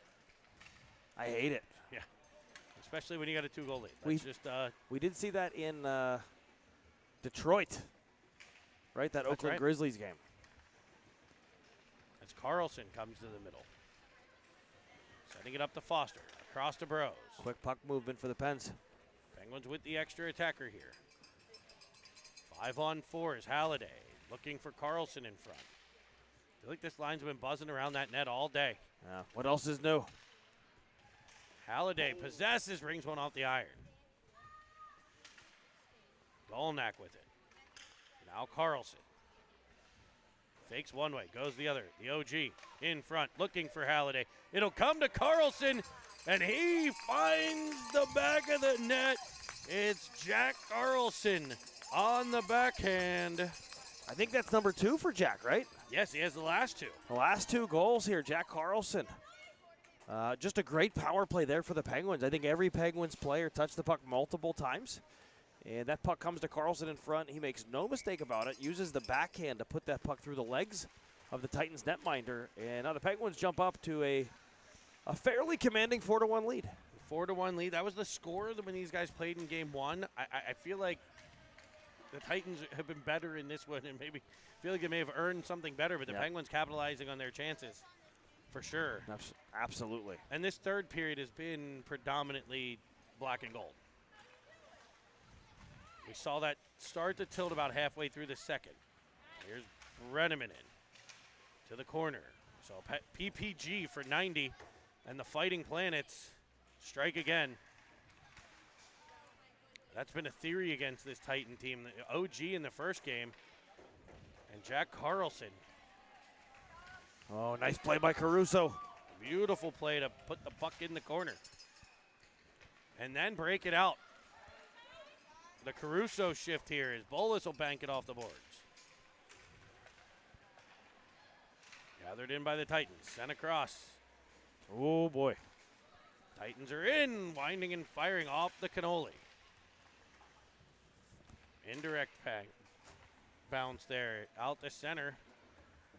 I hate it. Yeah, especially when you got a 2-goal lead. We- That's just We did see that in Detroit, right? That That's Oakland right. Grizzlies game. as Carlson comes to the middle. Setting it up to Foster. Across to Bros. Quick puck movement for the Pens. Penguins with the extra attacker here. 5-on-4 is Halliday. Looking for Carlson in front. I feel like this line's been buzzing around that net all day. What else is new? Halliday possesses, rings one off the iron. Dolnak with it. Now Carlson. Fakes one way, goes the other. The OG in front, looking for Halliday. It'll come to Carlson, and he finds the back of the net. It's Jack Carlson on the backhand. I think that's number 2 for Jack, right? Yes, he has the last 2. The last 2 goals here, Jack Carlson. Just a great power play there for the Penguins. I think every Penguins player touched the puck multiple times. And that puck comes to Carlson in front. He makes no mistake about it. Uses the backhand to put that puck through the legs of the Titans netminder. And now the Penguins jump up to a fairly commanding 4-1 lead. 4-1 lead. That was the score when these guys played in game 1. I feel like the Titans have been better in this one, and maybe feel like they may have earned something better, but the Yeah. Penguins capitalizing on their chances for sure. Absolutely. And this third period has been predominantly black and gold. We saw that start to tilt about halfway through the second. Here's Brenneman in to the corner. So PPG for 90, and the Fighting Planets strike again. That's been a theory against this Titan team. The OG in the first game, and Jack Carlson. Oh, nice play by Caruso. Beautiful play to put the puck in the corner. And then break it out. The Caruso shift here is Bolus will bank it off the boards. Gathered in by the Titans. Sent across. Oh, boy. Titans are in, winding and firing off the cannoli. Indirect bounce there, out the center.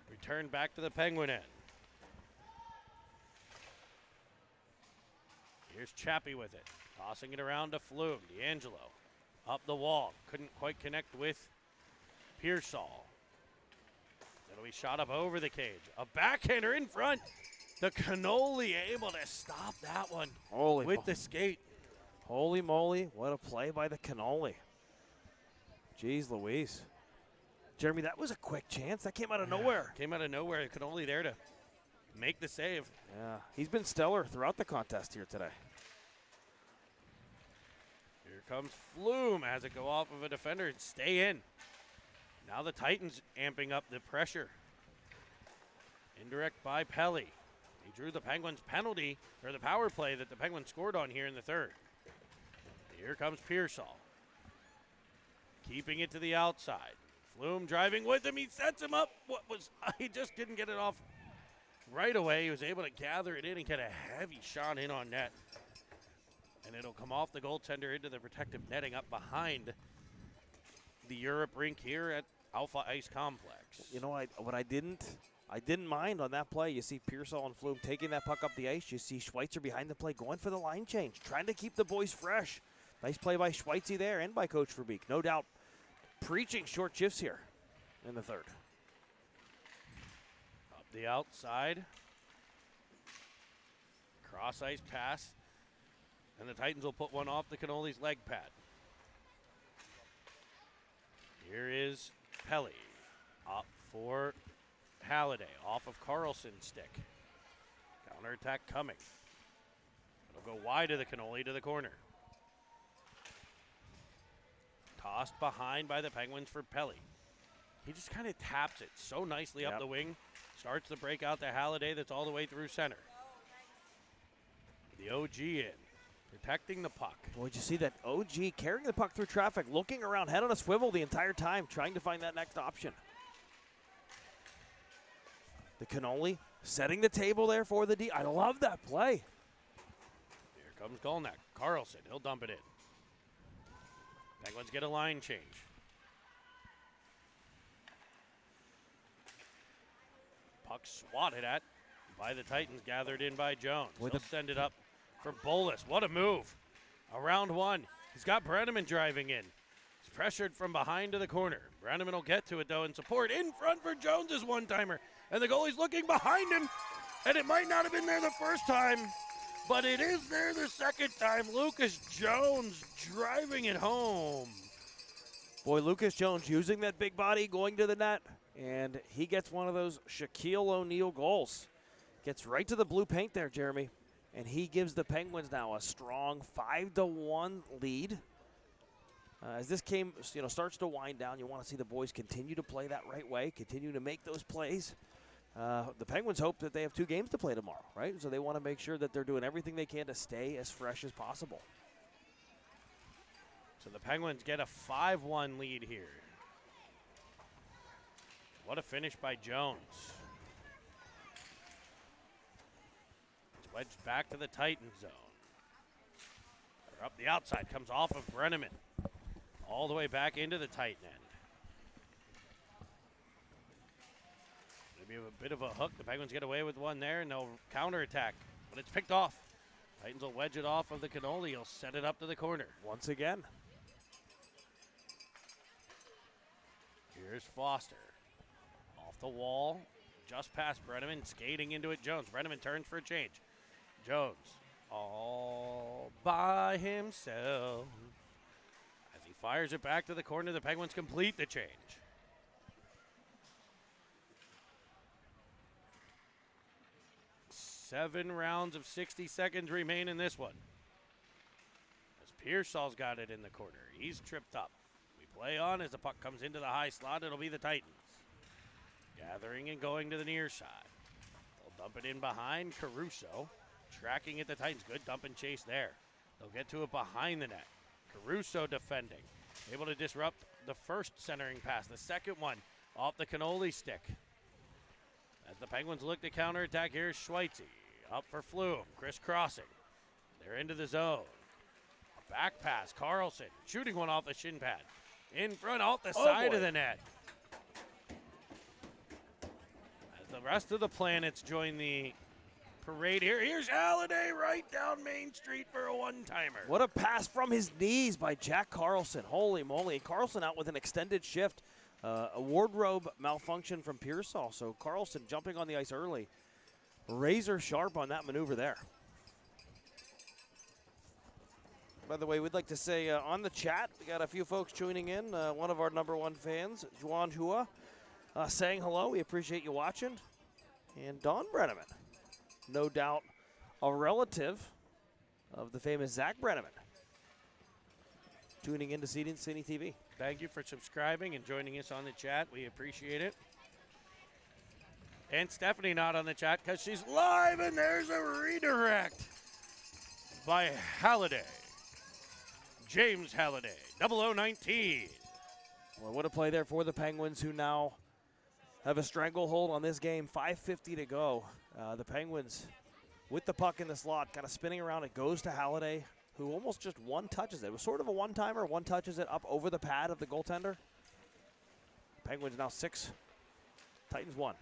Return back to the Penguin end. Here's Chappie with it, tossing it around to Flume. D'Angelo up the wall, couldn't quite connect with Pearsall. That'll be shot up over the cage. A backhander in front. The cannoli able to stop that one with the skate. Holy moly, what a play by the cannoli. Jeez Louise. Jeremy, that was a quick chance. That came out of nowhere. Came out of nowhere. Cannoli there to make the save. Yeah, he's been stellar throughout the contest here today. Here comes Flume. Has it go off of a defender and stay in. Now the Titans amping up the pressure. Indirect by Pelly. He drew the Penguins penalty, or the power play that the Penguins scored on here in the third. Here comes Pearsall. Keeping it to the outside. Flume driving with him. He sets him up. He just didn't get it off right away. He was able to gather it in and get a heavy shot in on net. And it'll come off the goaltender into the protective netting up behind the Europe rink here at Alpha Ice Complex. You know what I didn't mind on that play. You see Pearsall and Flume taking that puck up the ice. You see Schweitzer behind the play going for the line change, trying to keep the boys fresh. Nice play by Schweitzer there and by Coach Verbeek. No doubt preaching short shifts here in the third. Up the outside. Cross ice pass. And the Titans will put one off the Cannoli's leg pad. Here is Pelly. Up for Halliday. Off of Carlson's stick. Counterattack coming. It'll go wide of the Cannoli to the corner. Tossed behind by the Penguins for Pelly. He just kind of taps it so nicely up the wing. Starts the breakout to Halliday that's all the way through center. The OG in. Protecting the puck. Boy, did you see that OG carrying the puck through traffic, looking around, head on a swivel the entire time, trying to find that next option. The Cannoli setting the table there for the D. I love that play. Here comes Golnack. Carlson, he'll dump it in. Penguins get a line change. Puck swatted at by the Titans, gathered in by Jones. He'll send it up for Bolus. What a move. Around one. He's got Brenneman driving in. He's pressured from behind to the corner. Brenneman will get to it, though, and support in front for Jones's one-timer. And the goalie's looking behind him, and it might not have been there the first time, but it is there the second time. Lucas Jones driving it home. Boy, Lucas Jones using that big body, going to the net, and he gets one of those Shaquille O'Neal goals. Gets right to the blue paint there, Jeremy, and he gives the Penguins now a strong 5-1 lead. As this game starts to wind down, you want to see the boys continue to play that right way, continue to make those plays. The Penguins hope that they have 2 games to play tomorrow, right? So they want to make sure that they're doing everything they can to stay as fresh as possible. So the Penguins get a 5-1 lead here. What a finish by Jones. It's wedged back to the Titan zone. They're up the outside, comes off of Brenneman. All the way back into the Titan end. Maybe a bit of a hook. The Penguins get away with one there, and they'll counterattack. But it's picked off. Titans will wedge it off of the Cannoli. He'll set it up to the corner. Once again. Here's Foster. Off the wall. Just past Brenneman. Skating into it, Jones. Brenneman turns for a change. Jones. All by himself. As he fires it back to the corner, the Penguins complete the change. Seven rounds of 60 seconds remain in this one. As Pearsall's got it in the corner. He's tripped up. We play on as the puck comes into the high slot. It'll be the Titans. Gathering and going to the near side. They'll dump it in behind Caruso. Tracking at the Titans. Good dump and chase there. They'll get to it behind the net. Caruso defending. Able to disrupt the first centering pass. The second one off the cannoli stick. As the Penguins look to counterattack, here's Schweitzer. Up for Flume. Crisscrossing. They're into the zone. A back pass. Carlson shooting one off the shin pad. In front, off the side of the net. As the rest of the planets join the parade here. Here's Halliday right down Main Street for a one-timer. What a pass from his knees by Jack Carlson. Holy moly. And Carlson out with an extended shift. A wardrobe malfunction from Pearsall. So Carlson jumping on the ice early. Razor sharp on that maneuver there. By the way, we'd like to say on the chat, we got a few folks tuning in. One of our #1 fans, Juan Hua, saying hello. We appreciate you watching. And Don Brenneman, no doubt a relative of the famous Zach Brenneman, tuning in to Seeding City TV. Thank you for subscribing and joining us on the chat. We appreciate it. And Stephanie not on the chat because she's live, and there's a redirect by Halliday. James Halliday, 0019. Well, what a play there for the Penguins, who now have a stranglehold on this game. 5:50 to go. The Penguins with the puck in the slot, kind of spinning around. It goes to Halliday, who almost just one touches it. It was sort of a one-timer. One touches it up over the pad of the goaltender. Penguins now 6, Titans 1.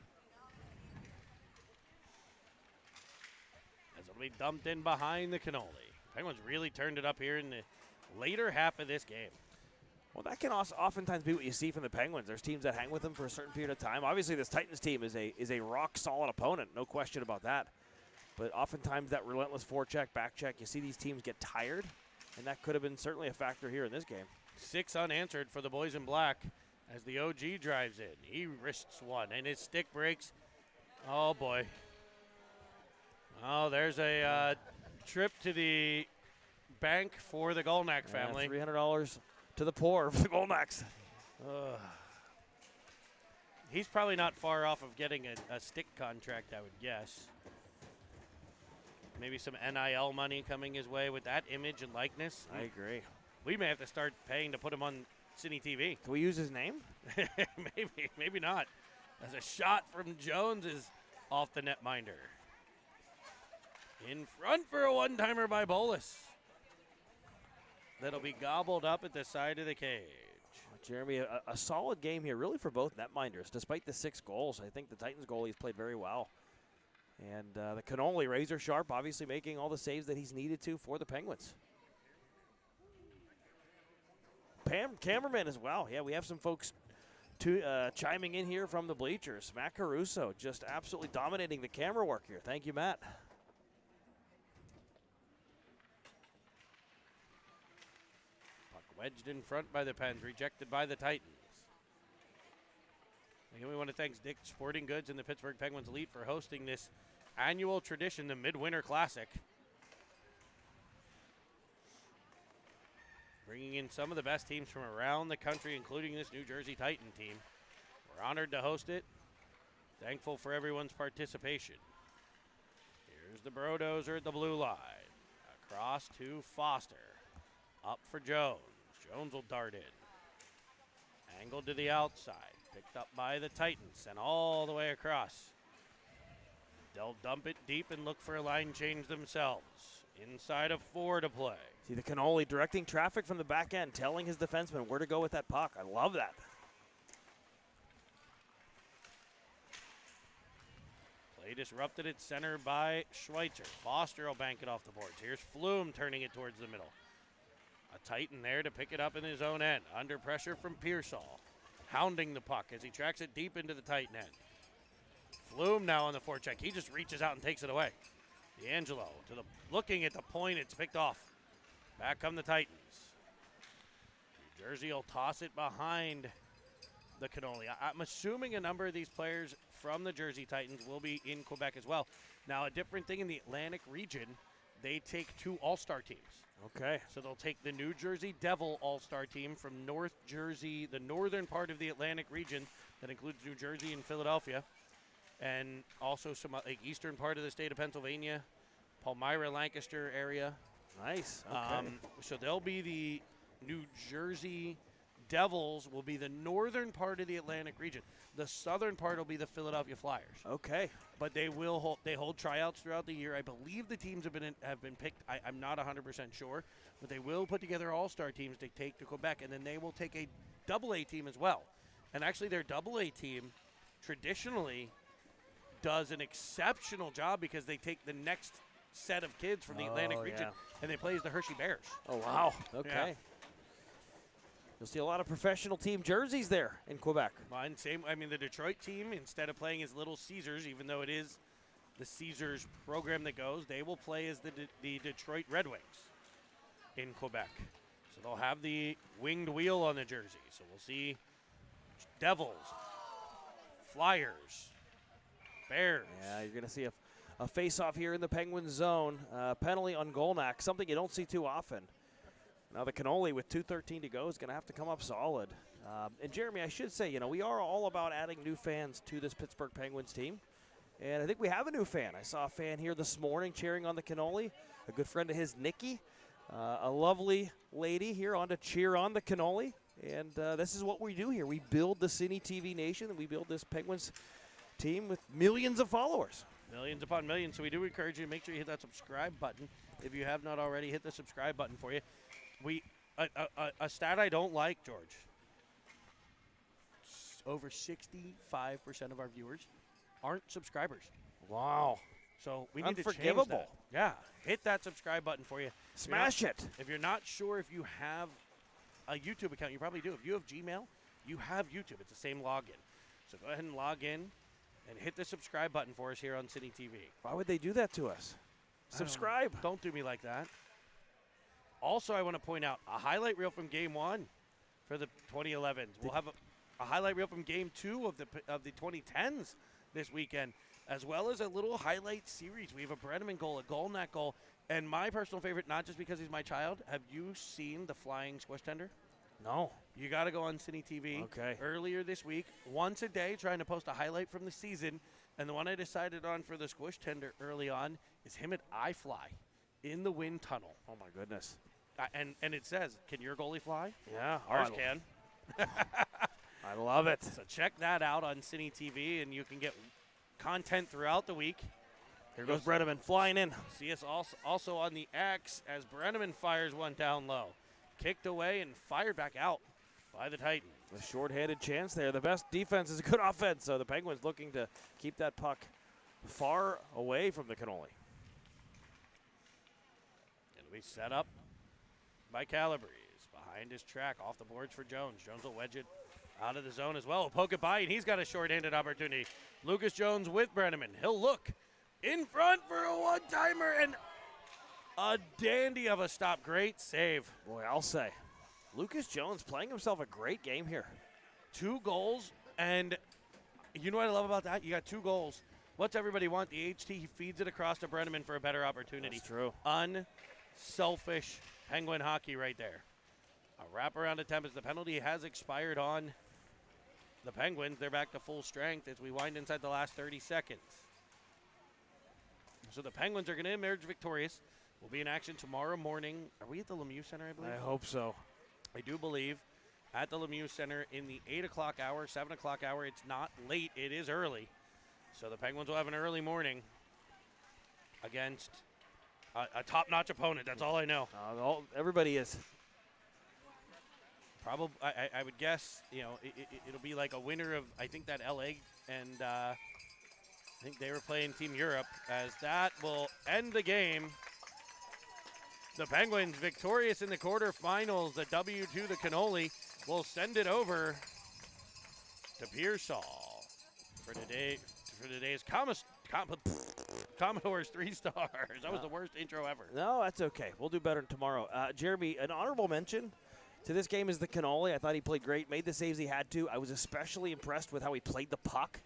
As it'll be dumped in behind the cannoli. Penguins really turned it up here in the later half of this game. Well, that can also oftentimes be what you see from the Penguins. There's teams that hang with them for a certain period of time. Obviously, this Titans team is a rock-solid opponent, no question about that. But oftentimes that relentless forecheck, back check, you see these teams get tired, and that could have been certainly a factor here in this game. 6 unanswered for the boys in black as the OG drives in. He wrists one, and his stick breaks. Oh, boy. Oh, there's a trip to the bank for the Golnack family. $300 to the poor for the Golnacks. He's probably not far off of getting a stick contract, I would guess. Maybe some NIL money coming his way with that image and likeness. I agree. We may have to start paying to put him on Cine TV. Can we use his name? maybe not. As a shot from Jones is off the netminder. In front for a one-timer by Bolus. That'll be gobbled up at the side of the cage. Jeremy, a solid game here, really, for both netminders. Despite the 6 goals, I think the Titans goalies played very well. And the Cannoli, razor sharp, obviously making all the saves that he's needed to for the Penguins. Cameraman as well. Yeah, we have some folks chiming in here from the bleachers. Matt Caruso just absolutely dominating the camera work here. Thank you, Matt. Puck wedged in front by the Pens, rejected by the Titans. Again, we want to thank Dick's Sporting Goods and the Pittsburgh Penguins Elite for hosting this annual tradition, the Midwinter Classic. Bringing in some of the best teams from around the country, including this New Jersey Titan team. We're honored to host it. Thankful for everyone's participation. Here's the Brodozer at the blue line. Across to Foster. Up for Jones. Jones will dart in. Angled to the outside. Picked up by the Titans and all the way across. They'll dump it deep and look for a line change themselves. Inside of 4 to play. See the Cannoli directing traffic from the back end, telling his defenseman where to go with that puck. I love that. Play disrupted at center by Schweitzer. Foster will bank it off the boards. Here's Flume turning it towards the middle. A Titan there to pick it up in his own end. Under pressure from Pearsall. Hounding the puck as he tracks it deep into the Titan end. Flume now on the forecheck. He just reaches out and takes it away. D'Angelo looking at the point. It's picked off. Back come the Titans. New Jersey will toss it behind the Cannoli. I'm assuming a number of these players from the Jersey Titans will be in Quebec as well. Now, a different thing in the Atlantic region they take 2 all-star teams. Okay. So they'll take the New Jersey Devil all-star team from North Jersey, the northern part of the Atlantic region that includes New Jersey and Philadelphia, and also some like eastern part of the state of Pennsylvania, Palmyra, Lancaster area. Nice. Okay. So they'll be the New Jersey Devils will be the northern part of the Atlantic region. The southern part will be the Philadelphia Flyers. Okay. But they hold tryouts throughout the year. I believe the teams have been picked. I'm not 100% sure, but they will put together all-star teams to take to Quebec, and then they will take a AA team as well. And actually, their AA team traditionally does an exceptional job because they take the next set of kids from the Atlantic region and they play as the Hershey Bears. Oh, wow. Okay. Yeah. You'll see a lot of professional team jerseys there in Quebec. The Detroit team, instead of playing as Little Caesars, even though it is the Caesars program that goes, they will play as the Detroit Red Wings in Quebec. So they'll have the winged wheel on the jersey. So we'll see Devils, Flyers, Bears. Yeah, you're going to see a face-off here in the Penguins zone. Penalty on Golnack, something you don't see too often. Now the Cannoli with 2:13 to go is going to have to come up solid. And Jeremy, I should say, we are all about adding new fans to this Pittsburgh Penguins team. And I think we have a new fan. I saw a fan here this morning cheering on the Cannoli, a good friend of his, Nikki. A lovely lady here on to cheer on the Cannoli. And this is what we do here. We build the Cine TV Nation, and we build this Penguins team with millions of followers. Millions upon millions. So we do encourage you to make sure you hit that subscribe button. If you have not already, hit the subscribe button for you. A stat I don't like, George. Over 65% of our viewers aren't subscribers. Wow. So we need to change Unforgivable. that. Yeah. Hit that subscribe button for you. Smash it. If you're not sure if you have a YouTube account, you probably do. If you have Gmail, you have YouTube. It's the same login. So go ahead and log in and hit the subscribe button for us here on Cine TV. Why would they do that to us? Subscribe. Don't do me like that. Also, I want to point out a highlight reel from Game 1 for the 2011s. We'll have a highlight reel from Game 2 of the 2010s this weekend, as well as a little highlight series. We have a Brenneman goal, a Golnack goal, and my personal favorite, not just because he's my child, have you seen the flying squish tender? No. You got to go on Cine TV. Okay. Earlier this week, once a day, trying to post a highlight from the season, and the one I decided on for the squish tender early on is him at I-Fly in the wind tunnel. Oh, my goodness. And it says, can your goalie fly? Yeah. Ours can. I love it. So check that out on Cine TV, and you can get content throughout the week. Here goes Brenneman flying in. See us also on the X as Brenneman fires one down low. Kicked away and fired back out by the Titans. A short-handed chance there. The best defense is a good offense, so the Penguins looking to keep that puck far away from the Cannoli. It'll be set up by Calabrese. Behind his track, off the boards for Jones. Jones will wedge it out of the zone as well. Poke it by, and he's got a short-handed opportunity. Lucas Jones with Brenneman. He'll look in front for a one-timer, and a dandy of a stop. Great save. Boy, I'll say. Lucas Jones playing himself a great game here. 2 goals, and you know what I love about that? You got 2 goals. What's everybody want? The HT feeds it across to Brenneman for a better opportunity. That's true. Unselfish Penguin hockey right there. A wraparound attempt as the penalty has expired on the Penguins. They're back to full strength as we wind inside the last 30 seconds. So the Penguins are going to emerge victorious. We'll be in action tomorrow morning. Are we at the Lemieux Center, I believe? I hope so. I do believe at the Lemieux Center in the 8 o'clock hour, 7 o'clock hour. It's not late. It is early. So the Penguins will have an early morning against a top-notch opponent. That's all I know. Everybody is. Probably, I would guess, it'll be like a winner of, I think, that LA, and I think they were playing Team Europe, as that will end the game. The Penguins victorious in the quarterfinals. The W2, the Cannoli, will send it over to Pearsall for today's Commodores 3 stars. That was the worst intro ever. No, that's okay. We'll do better tomorrow. Jeremy, an honorable mention to this game is the Canoli. I thought he played great, made the saves he had to. I was especially impressed with how he played the puck,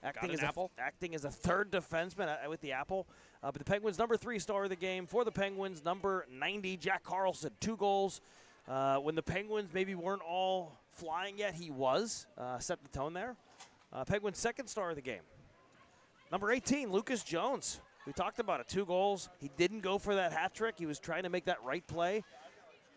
acting as a third defenseman with the apple. But the Penguins' number 3 star of the game for the Penguins, number 90, Jack Carlson, 2 goals. When the Penguins maybe weren't all flying yet, he was. Set the tone there. Penguins' second star of the game, number 18, Lucas Jones. We talked about it, 2 goals. He didn't go for that hat trick. He was trying to make that right play.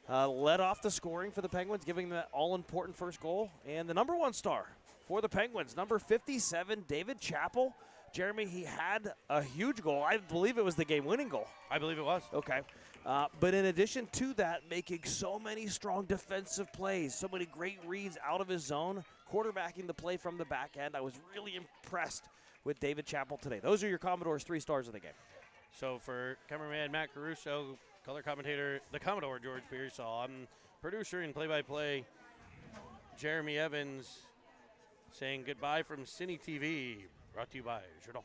Led off the scoring for the Penguins, giving that all-important first goal. And the number 1 star for the Penguins, number 57, David Chappell. Jeremy, he had a huge goal. I believe it was the game-winning goal. I believe it was. Okay. But in addition to that, making so many strong defensive plays, so many great reads out of his zone, quarterbacking the play from the back end. I was really impressed with David Chappell today. Those are your Commodores' 3 stars of the game. So for cameraman Matt Caruso, color commentator, the Commodore George Pearsall, I'm producer and play-by-play Jeremy Evans saying goodbye from Cine TV, brought to you by Jourdan.